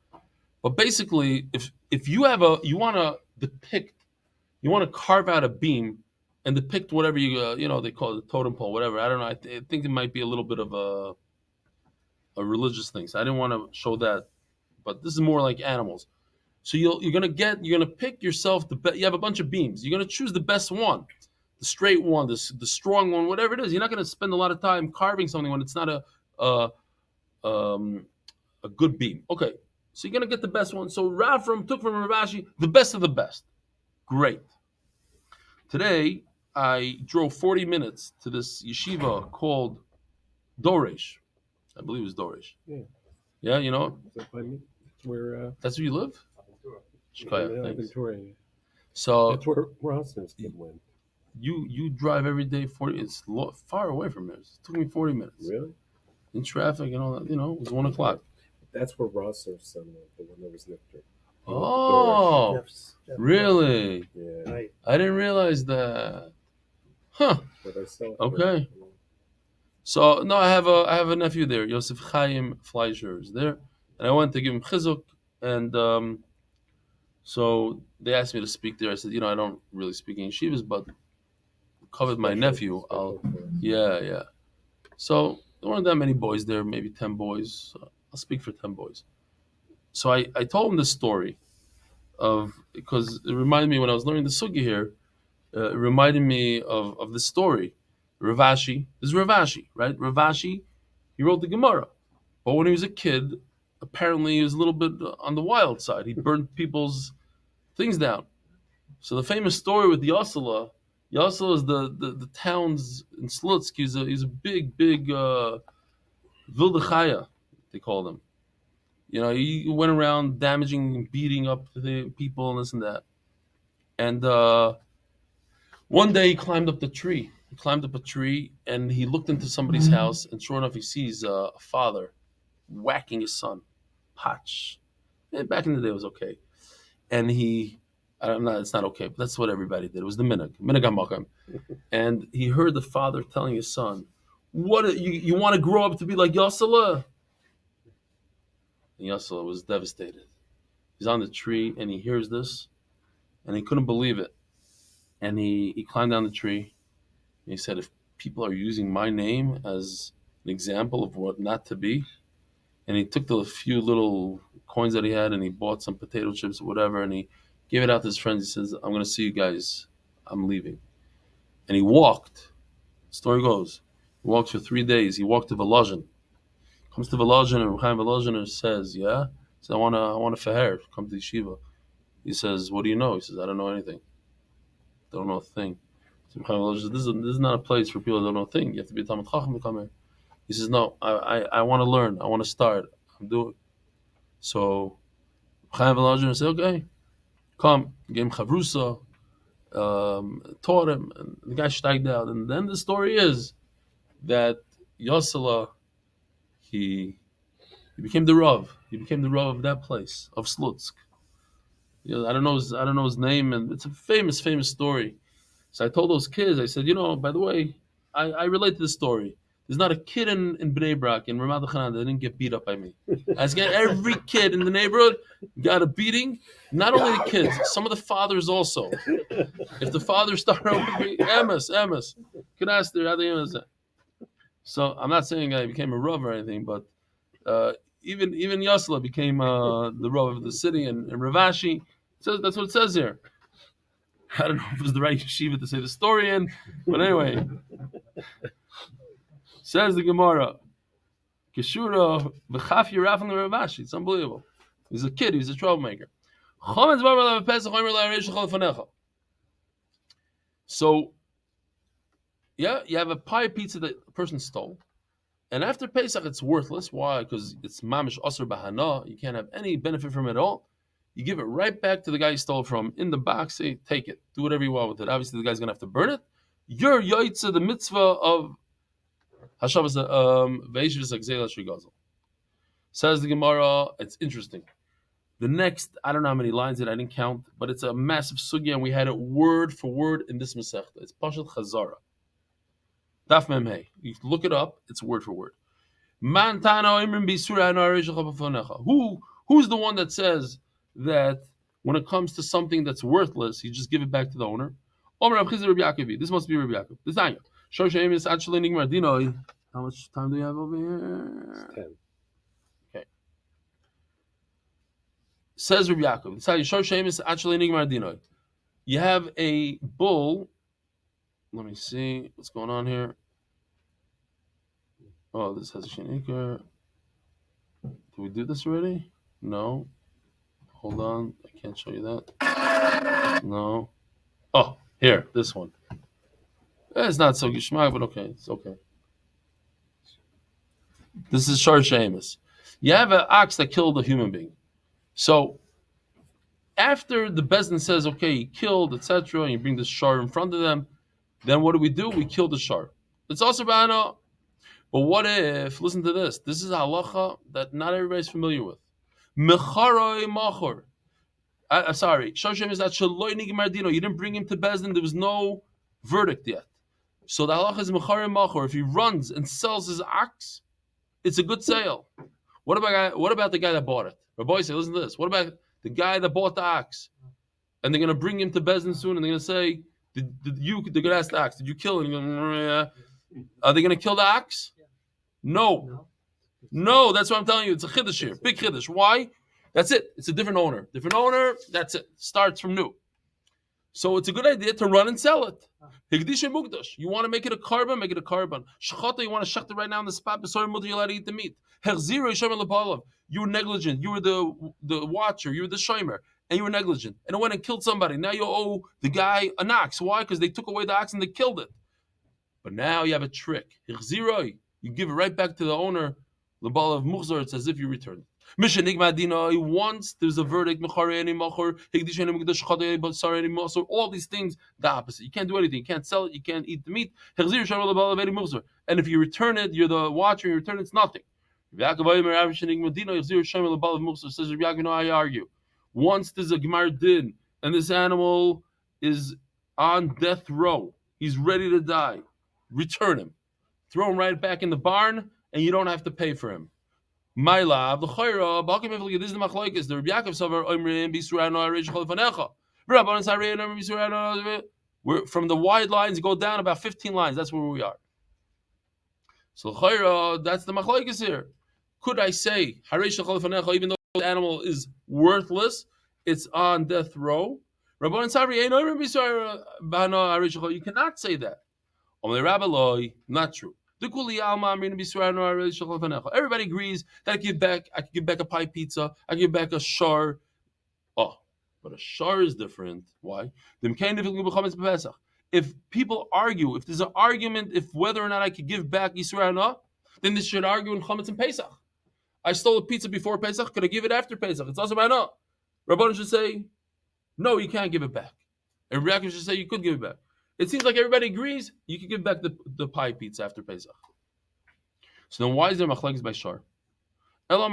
But basically, if you want to carve out a beam and depict whatever they call it, the totem pole, whatever. I don't know. I think it might be a little bit of a religious thing. So I didn't want to show that, but this is more like animals. So you're gonna pick yourself you have a bunch of beams. You're gonna choose the best one, the straight one, the strong one, whatever it is. You're not gonna spend a lot of time carving something when it's not a good beam. Okay, so you're gonna get the best one. So Rafram took from Ravashi the best of the best. Great. Today I drove 40 minutes to this yeshiva called Doresh. I believe it's Doresh. Yeah. Yeah, you know. Is that by me? That's where. That's where you live. Ventura. So that's where Rosner's kid went. You drive every day 40. It's far away from here. It took me 40 minutes. Really? In traffic and all that. It was 1:00. That's where Rosner's son went, the one that was Nectar. Oh, Jeff's really? Yeah. Right. I didn't realize that. Huh. But I saw Okay. So no, I have a nephew there. Yosef Chaim Fleischer is there, and I went to give him chizuk, and so they asked me to speak there. I said, I don't really speak in yeshivas, but covered my nephew. Yeah. So there weren't that many boys there, maybe 10 boys. So I'll speak for 10 boys. So I told him this story because it reminded me when I was learning the sugya here. It reminded me of the story. Ravashi, this is Ravashi, right? Ravashi, he wrote the Gemara. But when he was a kid, apparently he was a little bit on the wild side. He burned people's things down. So the famous story with Yosela is the towns in Slutsk. He's a big wilde chaya, they call them. You know, he went around damaging and beating up the people and this and that. And one day he climbed up a tree, and he looked into somebody's house, and sure enough, he sees a father whacking his son. Patch. And back in the day, it was okay. And it's not okay, but that's what everybody did. It was the minhag hamakam. And he heard the father telling his son, "What you want to grow up to be like Yosela?" And Yosela was devastated. He's on the tree, and he hears this, and he couldn't believe it. And he climbed down the tree, and he said, "If people are using my name as an example of what not to be," and he took the few little coins that he had, and he bought some potato chips or whatever, and he gave it out to his friends. He says, "I'm going to see you guys. I'm leaving." And he walked. The story goes, he walked for 3 days. He walked to Volozhin. Comes to Volozhin, and Chaim Volozhin says, "Yeah?" He says, I want a feher. Come to yeshiva. He says, "What do you know?" He says, "I don't know anything. Don't know a thing." So Chaim Volozhin says, this is not a place for people that don't know a thing. You have to be a Talmid Chacham to come here. He says, "No, I want to learn. I want to start. I'm doing." So Chaim Volozhin said, "Okay, come." Gave him chavrusa, taught him, and the guy steiged out. And then the story is that Yosela, he became the Rav. He became the Rav of that place, of Slutsk. You know, I don't know his name, and it's a famous story. So I told those kids, I said, by the way, I relate to this story. There's not a kid in Bnei Brak, in Ramat Chanan, that didn't get beat up by me. Every kid in the neighborhood got a beating. Not only the kids, some of the fathers also. If the father started with me, Emes, could ask their. So I'm not saying I became a Rav or anything, but even Yosela became the Rav of the city, and Ravashi. So that's what it says here. I don't know if it was the right yeshiva to say the story in, but anyway. Says the Gemara, Keshura v'chaf yiraf and Ravashi. It's unbelievable. He's a kid. He's a troublemaker. So, yeah, you have a pie pizza that a person stole, and after Pesach it's worthless. Why? Because it's mamish asur b'hana. You can't have any benefit from it at all. You give it right back to the guy you stole from in the box. Say, take it. Do whatever you want with it. Obviously, the guy's gonna have to burn it. You're yahrzeits, the mitzvah of Says the Gemara, it's interesting. The next, I don't know how many lines that I didn't count, but it's a massive sugya, and we had it word for word in this Masechta. It's Pashat Chazara. Daf Memhei. You look it up, it's word for word. Who's the one that says that when it comes to something that's worthless, you just give it back to the owner? This must be Rabbi Yaakov. This is how much time do we have over here? It's 10. Okay. Says Rabbi Yaakov. You have a bull. Let me see what's going on here. Oh, this has a shenikar. Did we do this already? No. Hold on. I can't show you that. No. Oh, here. This one. It's not so gishmak, but okay. It's okay. This is Shar Sheamus. You have an ox that killed a human being. So, after the Bezdin says, okay, he killed, etc., and you bring the Shar in front of them, then what do? We kill the Shar. It's also ba'ana. But what if, listen to this, this is a halacha that not everybody's familiar with. Mecharoi machor. Sorry, Shar Sheamus, that shaloi nigmar dino. You didn't bring him to Bezdin, there was no verdict yet. So the halacha is mecharoi machor. If he runs and sells his ox, it's a good sale. What about the guy that bought it? Rabbi say, listen to this. What about the guy that bought the ox? And they're going to bring him to Bezdin soon, and they're going to say, they're going to ask the ox, did you kill it? Are they going to kill the ox? No, that's what I'm telling you. It's a chiddush here. Big chiddush. Why? That's it. It's a different owner. That's it. Starts from new. So it's a good idea to run and sell it. Higdish and mugdash. You want to make it a carbon, make it a carbon. Shechata, you want to shecht it right now on the spot. B'sar mutter, you're allowed to eat the meat. Hechzira yishem lebalav. You were negligent. You were the watcher. You were the shomer, and you were negligent. And it went and killed somebody. Now you owe the guy an ox. Why? Because they took away the ox and they killed it. But now you have a trick. Hechzira, you give it right back to the owner. Lebalav muchzor. It's as if you returned it. Once there's a verdict, all these things, the opposite. You can't do anything. You can't sell it. You can't eat the meat. And if you return it, you're the watcher. You return it, it's nothing. Says I argue. Once there's a gemar din, and this animal is on death row, he's ready to die. Return him. Throw him right back in the barn, and you don't have to pay for him. My love, the chayra, this is the machlokes. The Rabbi Yaakov Savar Omrim B'Yisrael No'arish Cholifanecha. Rabbanan Sarei Omrim B'Yisrael. We're from the wide lines, go down about 15 lines. That's where we are. So chayra, that's the machlokes here. Could I say Harish Cholifanecha, even though the animal is worthless, it's on death row? Rabbanan Sarei Omrim B'Yisrael Harish. You cannot say that. Only Rabbi, not true. Everybody agrees that I could give back a pie pizza, I give back a shar. Oh, but a shar is different. Why? If people argue, if there's an argument, if whether or not I could give back Yisrael or not, then they should argue in Chametz and Pesach. I stole a pizza before Pesach, could I give it after Pesach? It's also about not. Rabbanan should say, no, you can't give it back. And Rabbi Yaakov should say you could give it back. It seems like everybody agrees you can give back the pie pizza after Pesach. So then why is there machlekes by shar? Because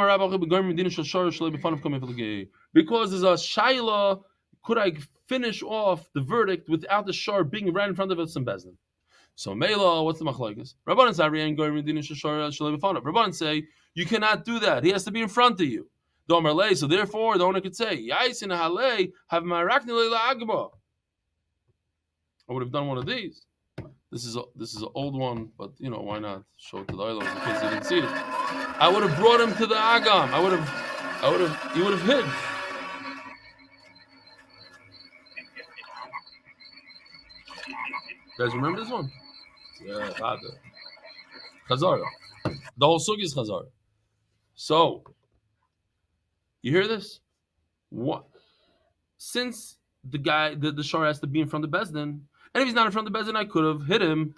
there's a shaila, could I finish off the verdict without the shar being right in front of us in Bezdin? So Mela, what's the machlekes? Rabbanan say you cannot do that. He has to be in front of you. So therefore, the owner could say, I would have done one of these. This is an old one, but why not show it to the Oilers in case you didn't see it. I would have brought him to the Agam. He would have hid. You guys remember this one? Yeah, Chazara. The whole sugi is Chazara. So, you hear this? What? Since the shar has to be in front of Bezdin, and if he's not in front of Bezdin, I could have hit him.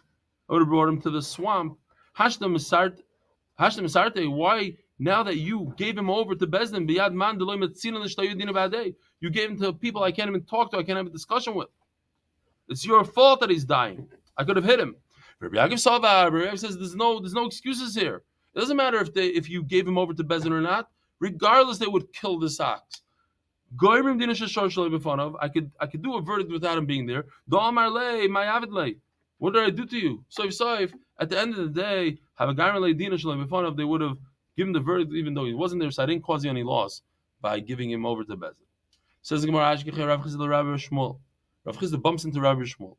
I would have brought him to the swamp. Hashtem Misarte, why, now that you gave him over to Bezdin, you gave him to people I can't even talk to, I can't have a discussion with. It's your fault that he's dying. I could have hit him. Rabbi Yaakov says there's no excuses here. It doesn't matter if you gave him over to Bezdin or not. Regardless, they would kill this ox. I could do a verdict without him being there. What did I do to you? So if at the end of the day, have a guy they would have given the verdict even though he wasn't there, so I didn't cause you any loss by giving him over to Bezdin. Says the Gemara, Rav Chizda bumps into Rabbi Shmuel.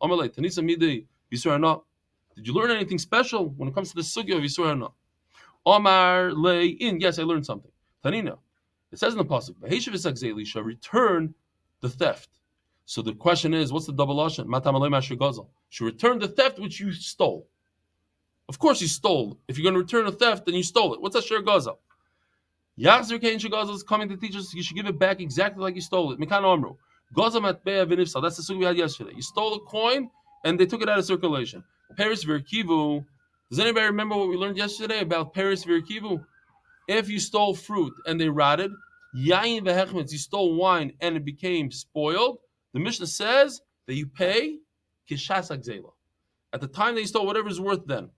Did you learn anything special when it comes to the sugya of Yisrael or not? Omar lay in. Yes, I learned something. Tanina. It says in the pasuk, "Elisha return the theft." So the question is, what's the double lashon? Should return the theft which you stole. Of course, you stole. If you're going to return a theft, then you stole it. What's asher gazel? Yahzer is coming to teach us you should give it back exactly like you stole it. Mikan Amru. That's the sugi we had yesterday. You stole a coin and they took it out of circulation. Paris Virkivu. Does anybody remember what we learned yesterday about Paris Virkivu? If you stole fruit and they rotted, yayin vehechmetz, you stole wine and it became spoiled, the Mishnah says that you pay kishas agzela. At the time that you stole, whatever is worth then.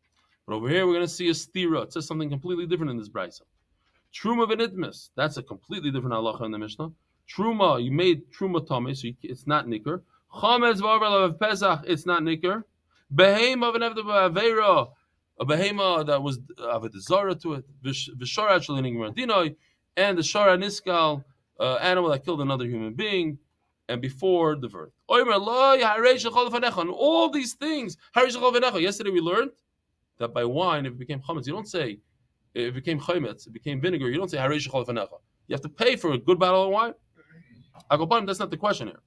But over here we're going to see a stira. It says something completely different in this brisa. Truma v'nitmis, that's a completely different halacha in the Mishnah. Truma, you made truma tame, so it's not nicker. Chametz v'avar of Pesach, it's not nicker. Behema v'nevda v'avera, a behema that was avedazara to it. V'shara shalining mardinoi, and the shara niskal, animal that killed another human being, and before the verdict. Oimer lo yahrzeits and all these things. Yesterday we learned that by wine, if it became chametz, you don't say it became chametz, it became vinegar. You don't say yahrzeits shechol lefanecha. You have to pay for a good bottle of wine. That's not the question here.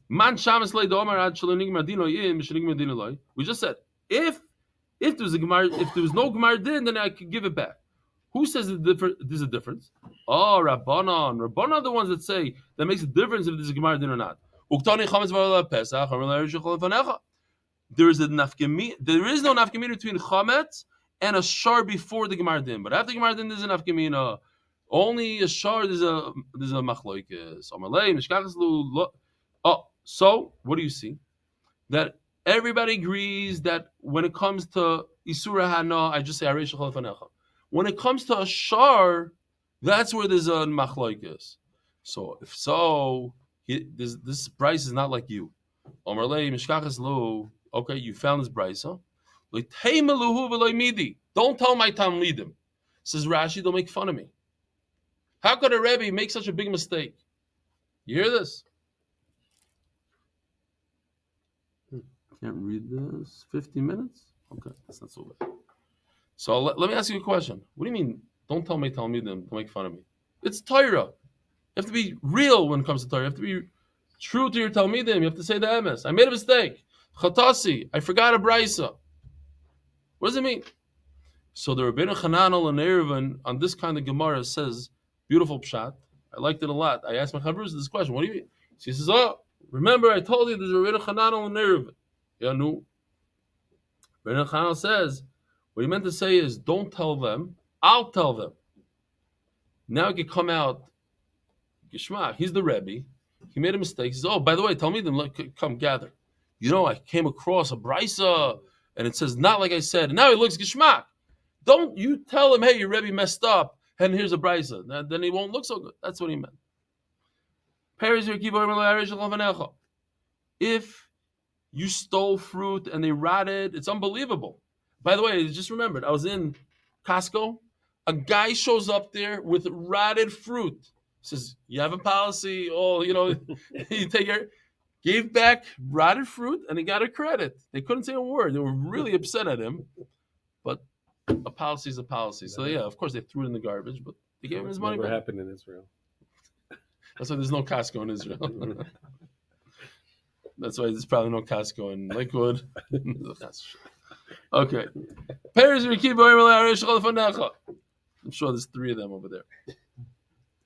Man shamas le domer ad shalonig madino yim shalonig madino loy. We just said if there was no gemar din, then I could give it back. Who says there's a difference? Oh, Rabbanon are the ones that say that makes a difference if there's a gemar din or not. There is no nafkamina between chametz and a shar before the gemar din, but after gemar din there's a nafkamina. Only a shar there's a machloikes. Oh, so what do you see? That everybody agrees that when it comes to isura hana, I just say hiresh lefanecha. When it comes to a shar, that's where there's a machloikes. So if so, this price is not like you. Okay, you found this price, huh? Don't tell my talmidim. Says Rashi, don't make fun of me. How could a Rebbe make such a big mistake? You hear this? Can't read this. 50 minutes? Okay, that's not so bad. So let me ask you a question. What do you mean, don't tell my talmidim, don't make fun of me? It's Torah. You have to be real when it comes to Torah. You have to be true to your talmidim. You have to say the emes. I made a mistake. Chatasi. I forgot a brisa. What does it mean? So the Rabbeinu Chananel and Erevin on this kind of Gemara says, beautiful pshat. I liked it a lot. I asked my chavrus this question. What do you mean? She says, oh, remember I told you there's a Rabbeinu Chananel and Erevin. Yeah, no. Rabbeinu Chananel says, what he meant to say is, don't tell them. I'll tell them. Now it could come out, Gishma, he's the Rebbe. He made a mistake. He says, oh, by the way, tell me them, come gather. You know, I came across a brisa, and it says, not like I said. And now he looks Gishma. Don't you tell him, hey, your Rebbe messed up, and here's a brisa. Then he won't look so good. That's what he meant. If you stole fruit and they rotted, it's unbelievable. By the way, I just remembered, I was in Costco. A guy shows up there with rotted fruit. Says, you have a policy, you take your... Gave back rotted fruit, and he got a credit. They couldn't say a word. They were really upset at him. But a policy is a policy. So, yeah, of course, they threw it in the garbage, but they gave him his money back. Never happened in Israel. That's why there's no Costco in Israel. That's why there's probably no Costco in Lakewood. Okay. I'm sure there's 3 of them over there.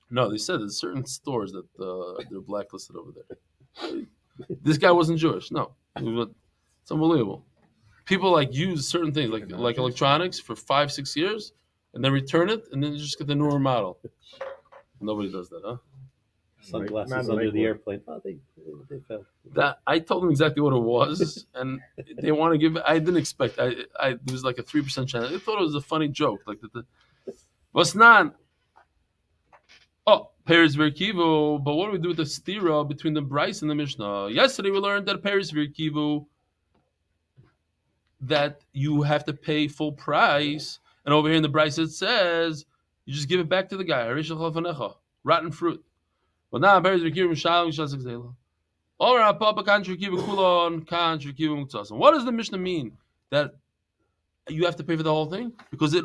No, they said there's certain stores that they're blacklisted over there. This guy wasn't Jewish. No. It's unbelievable. People use certain things like electronics for 5-6 years and then return it and then just get the newer model. Nobody does that, huh? Sunglasses under the airplane. Oh, they fell. That I told them exactly what it was, and they want to give. I didn't expect. There was like a 3% chance. I thought it was a funny joke. What's not? Oh, Paris Verkivu. But what do we do with the stira between the Bryce and the Mishnah? Yesterday we learned that Paris Verkivu, that you have to pay full price, and over here in the Bryce it says you just give it back to the guy. Rotten fruit. But now Paris Verkivu Mishalim Shazakzela. What does the Mishnah mean that you have to pay for the whole thing? Because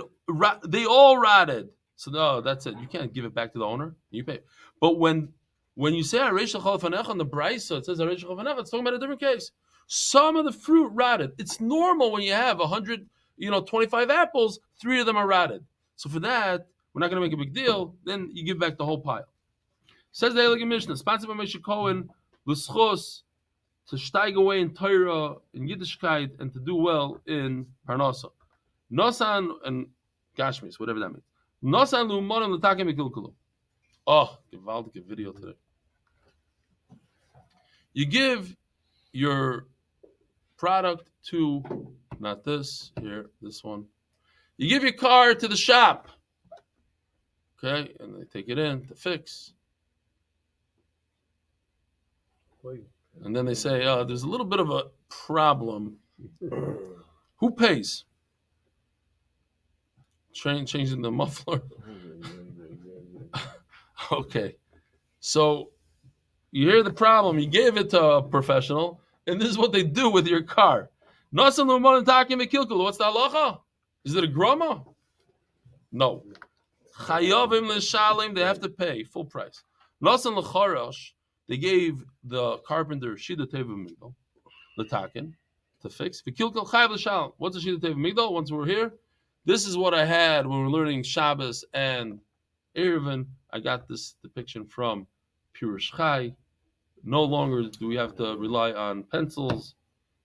they all rotted. So no, that's it. You can't give it back to the owner. You pay. But when you say Hiresh lefanecha on the Brisa, it says Hiresh lefanecha, it's talking about a different case. Some of the fruit rotted. It's normal when you have 25 apples, 3 of them are rotted. So for that, we're not going to make a big deal. Then you give back the whole pile. Says the Elegant Mishnah, sponsored by Moshe Cohen, l'schos, to steig away in Torah, in Yiddishkeit, and to do well in Parnasa. Nosan and Gashmis, whatever that means. Nosan lu'monim l'takim v'kilkulu. Oh, gewaltige video today. You give your product to, not this, here, this one. You give your car to the shop. Okay, and they take it in to fix. And then they say, there's a little bit of a problem. Who pays? Changing the muffler. Okay. So you hear the problem. You gave it to a professional, and this is what they do with your car. What's the halacha? Is it a grama? No. Chayavim l'shalim, they have to pay full price. Nasan l'charash, they gave the carpenter shida teva migdal, the taken, to fix. What's a shida teva migdal? Once we're here, this is what I had when we were learning Shabbos and Eruvin. I got this depiction from Pirush Chai. No longer do we have to rely on pencils.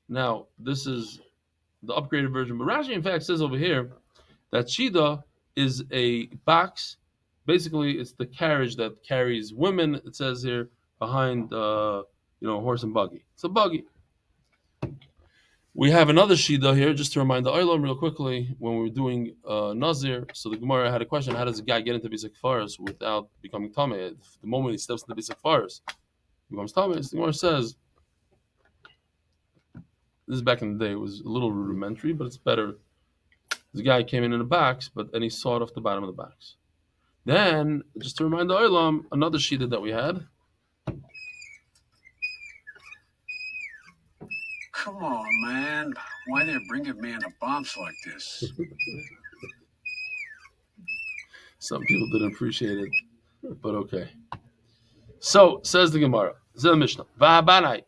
Now, this is the upgraded version. But Rashi, in fact, says over here that Shida is a box. Basically, it's the carriage that carries women, it says here, behind horse and buggy. It's a buggy. We have another Shida here, just to remind the Olam real quickly, when we were doing Nazir. So the Gemara had a question: how does a guy get into Bisek Faras without becoming Tameh? The moment he steps into Bisek Faras, he becomes Tameh. The Gemara says, this is back in the day, it was a little rudimentary, but it's better. This guy came in a box, and he sawed off the bottom of the box. Then, just to remind the Olam, another Shida that we had. Come on, man. Why they bringing man to bombs like this? Some people didn't appreciate it, but okay. So, says the Gemara, Zel Mishnah, V'habanai,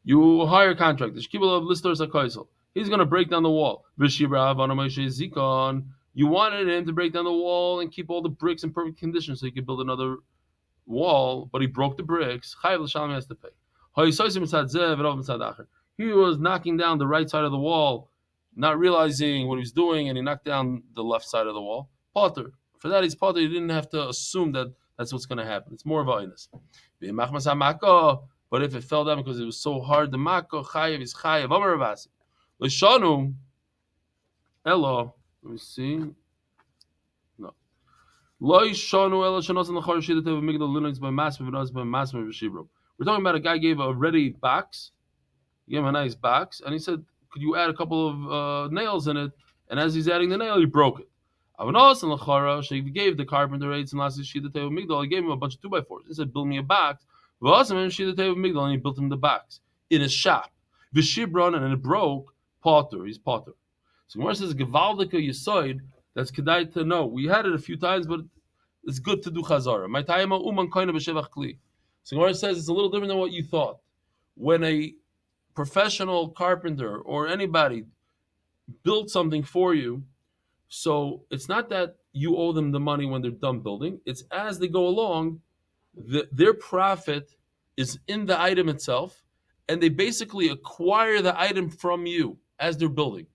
you hire a contractor, Shkibul of listers HaKoisel. He's going to break down the wall. You wanted him to break down the wall and keep all the bricks in perfect condition so he could build another wall, but he broke the bricks. Chayav l'shalom has to pay. He was knocking down the right side of the wall, not realizing what he was doing, and he knocked down the left side of the wall. Potter. For that, he's potter. He didn't have to assume that that's what's going to happen. It's more of a inus. But if it fell down because it was so hard, the mako chayav is chayav. Amar Ravasi. L'shanu. Hello. Let me see. No. We're talking about a guy gave a ready box. He gave him a nice box, and he said, could you add a couple of nails in it? And as he's adding the nail, he broke it. He gave the carpenter eights and last shida teva migdal. He gave him a bunch of 2x4s. He said, build me a box. And he built him the box in his shop. And it broke. Potter. He's potter. So Gemara says, Gevaldika Yisoid, that's kedai to know. We had it a few times, but it's good to do chazara. So Gemara says it's a little different than what you thought. When a professional carpenter or anybody built something for you, so it's not that you owe them the money when they're done building. It's as they go along, their profit is in the item itself, and they basically acquire the item from you as they're building.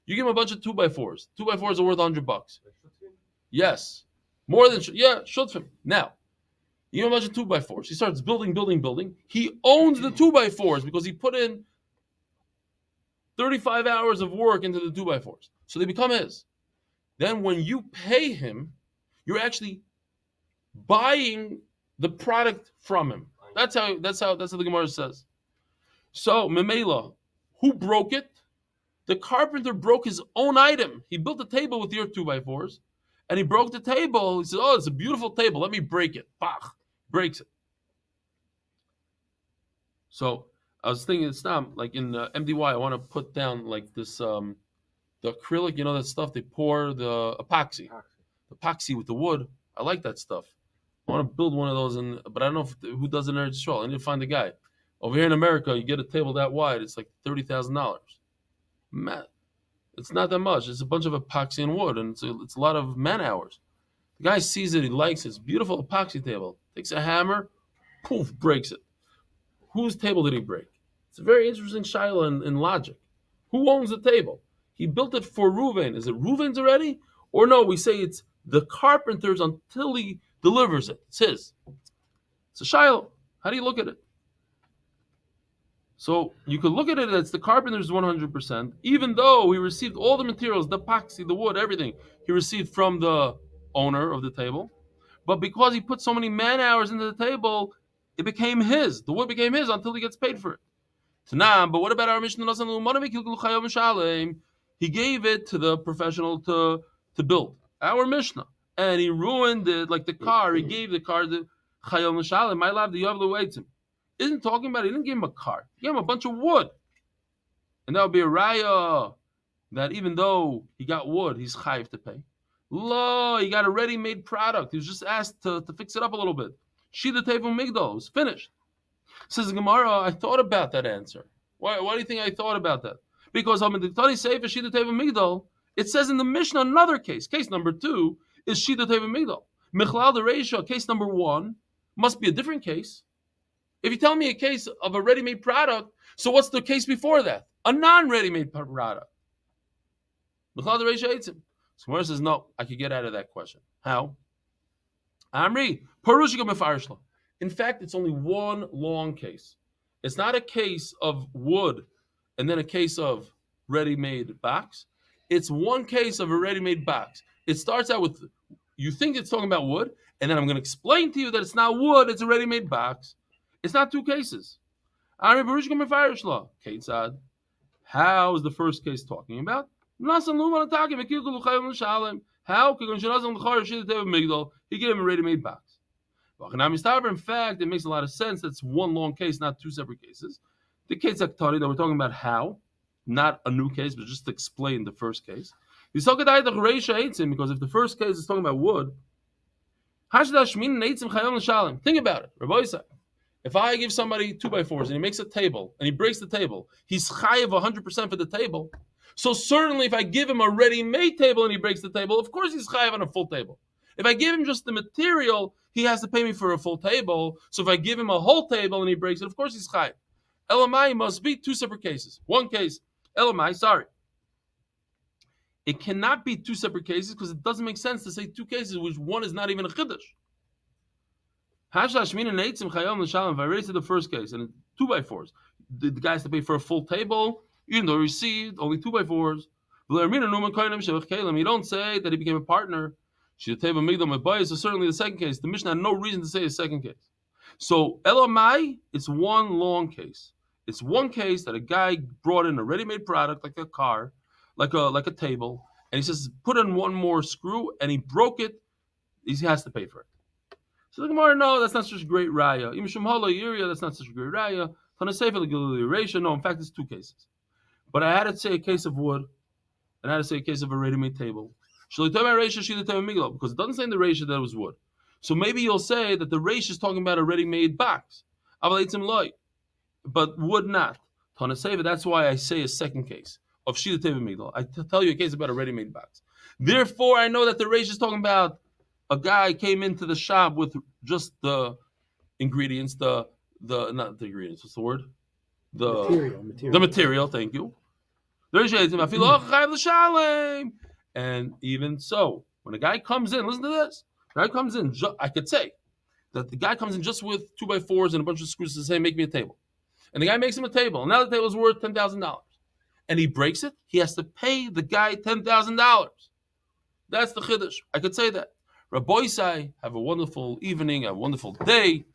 You give him a bunch of 2x4s. 2x4s are worth $100. Yes. More than, shutfim. Now, you give him a bunch of 2x4s. He starts building. He owns the 2x4s because he put in 35 hours of work into the 2x4s. So they become his. Then when you pay him, you're actually buying the product from him. That's how the Gemara says. So, Memela, who broke it? The carpenter broke his own item. He built a table with your 2x4s, and he broke the table. He said, oh, it's a beautiful table. Let me break it. Pach. Breaks it. So I was thinking, it's not like in MDY, I want to put down like this, the acrylic, that stuff they pour, the epoxy. The epoxy with the wood. I like that stuff. I want to build one of those, but I don't know who does it in Eretz Yisrael. I need to find a guy. Over here in America, you get a table that wide, it's like $30,000. It's not that much. It's a bunch of epoxy and wood, and it's a lot of man hours. The guy sees it, he likes it. It's a beautiful epoxy table. Takes a hammer, poof, breaks it. Whose table did he break? It's a very interesting shaila in logic. Who owns the table? He built it for Reuven. Is it Reuven's already? Or no, we say it's the carpenter's until he delivers it. It's his. It's a shaila. How do you look at it? So you could look at it as the carpenter's 100%, even though he received all the materials, the epoxy, the wood, everything, he received from the owner of the table. But because he put so many man hours into the table, it became his. The wood became his until he gets paid for it. Tanam, but what about our Mishnah? He gave it to the professional to build. Our Mishnah. And he ruined it like the car. He gave the car to Chayom Mishalem. My love, the Yavlu waits him. Isn't talking about it. He didn't give him a car. He gave him a bunch of wood. And that would be a raya that even though he got wood, he's chayiv to pay. Lo, he got a ready-made product. He was just asked to fix it up a little bit. Shida Tevu Migdal. It was finished. Says the Gemara, I thought about that answer. Why do you think I thought about that? Because it says in the Mishnah another case. Case number 2 is Shida Teva Migdal. Michlal the Reisha, case number 1, must be a different case. If you tell me a case of a ready-made product, so what's the case before that? A non-ready-made product. Michlal the Reisha hates him. So Gemara says, no, I could get out of that question. How? Amri, Parushika Mefarishla. In fact, it's only one long case. It's not a case of wood and then a case of ready-made box. It's one case of a ready-made box. It starts out with, you think it's talking about wood, and then I'm going to explain to you that it's not wood, it's a ready-made box. It's not 2 cases. How is the first case talking about? How? He gave him a ready-made box. In fact, it makes a lot of sense. That's one long case, not 2 separate cases. The case that we're talking about how, not a new case, but just to explain the first case. Because if the first case is talking about wood, think about it. If I give somebody 2x4s and he makes a table and he breaks the table, he's chayav 100% for the table. So certainly if I give him a ready-made table and he breaks the table, of course he's chayav on a full table. If I give him just the material, he has to pay me for a full table. So if I give him a whole table and he breaks it, of course he's chayav. Elamai must be 2 separate cases. One case, Elamai, sorry. It cannot be 2 separate cases because it doesn't make sense to say 2 cases, which one is not even a chiddush. If I raise to the first case and 2x4s, the guy has to pay for a full table, even though he received only 2x4s. You don't say that he became a partner. So certainly the second case. The Mishnah had no reason to say a second case. So Elamai, it's one long case. It's one case that a guy brought in a ready-made product like a car, like a table, and he says put in one more screw, and he broke it. He has to pay for it. So the Gemara, no, that's not such a great raya. That's not such a great raya. No, in fact, it's 2 cases. But I had to say a case of wood, and I had to say a case of a ready-made table. Because it doesn't say in the Reisha that it was wood. So maybe you'll say that the Reisha is talking about a ready-made box. But wood not. That's why I say a second case of Shida Teva Migdal. I tell you a case about a ready-made box. Therefore, I know that the Reisha is talking about a guy came into the shop with just the ingredients, not the ingredients, what's the word? The material, thank you. And even so, when a guy comes in, listen to this. The guy comes in, I could say that the guy comes in just with 2x4s and a bunch of screws to say, make me a table. And the guy makes him a table. And now the table is worth $10,000. And he breaks it, he has to pay the guy $10,000. That's the chiddush. I could say that. Rabbi Isai, have a wonderful evening, a wonderful day.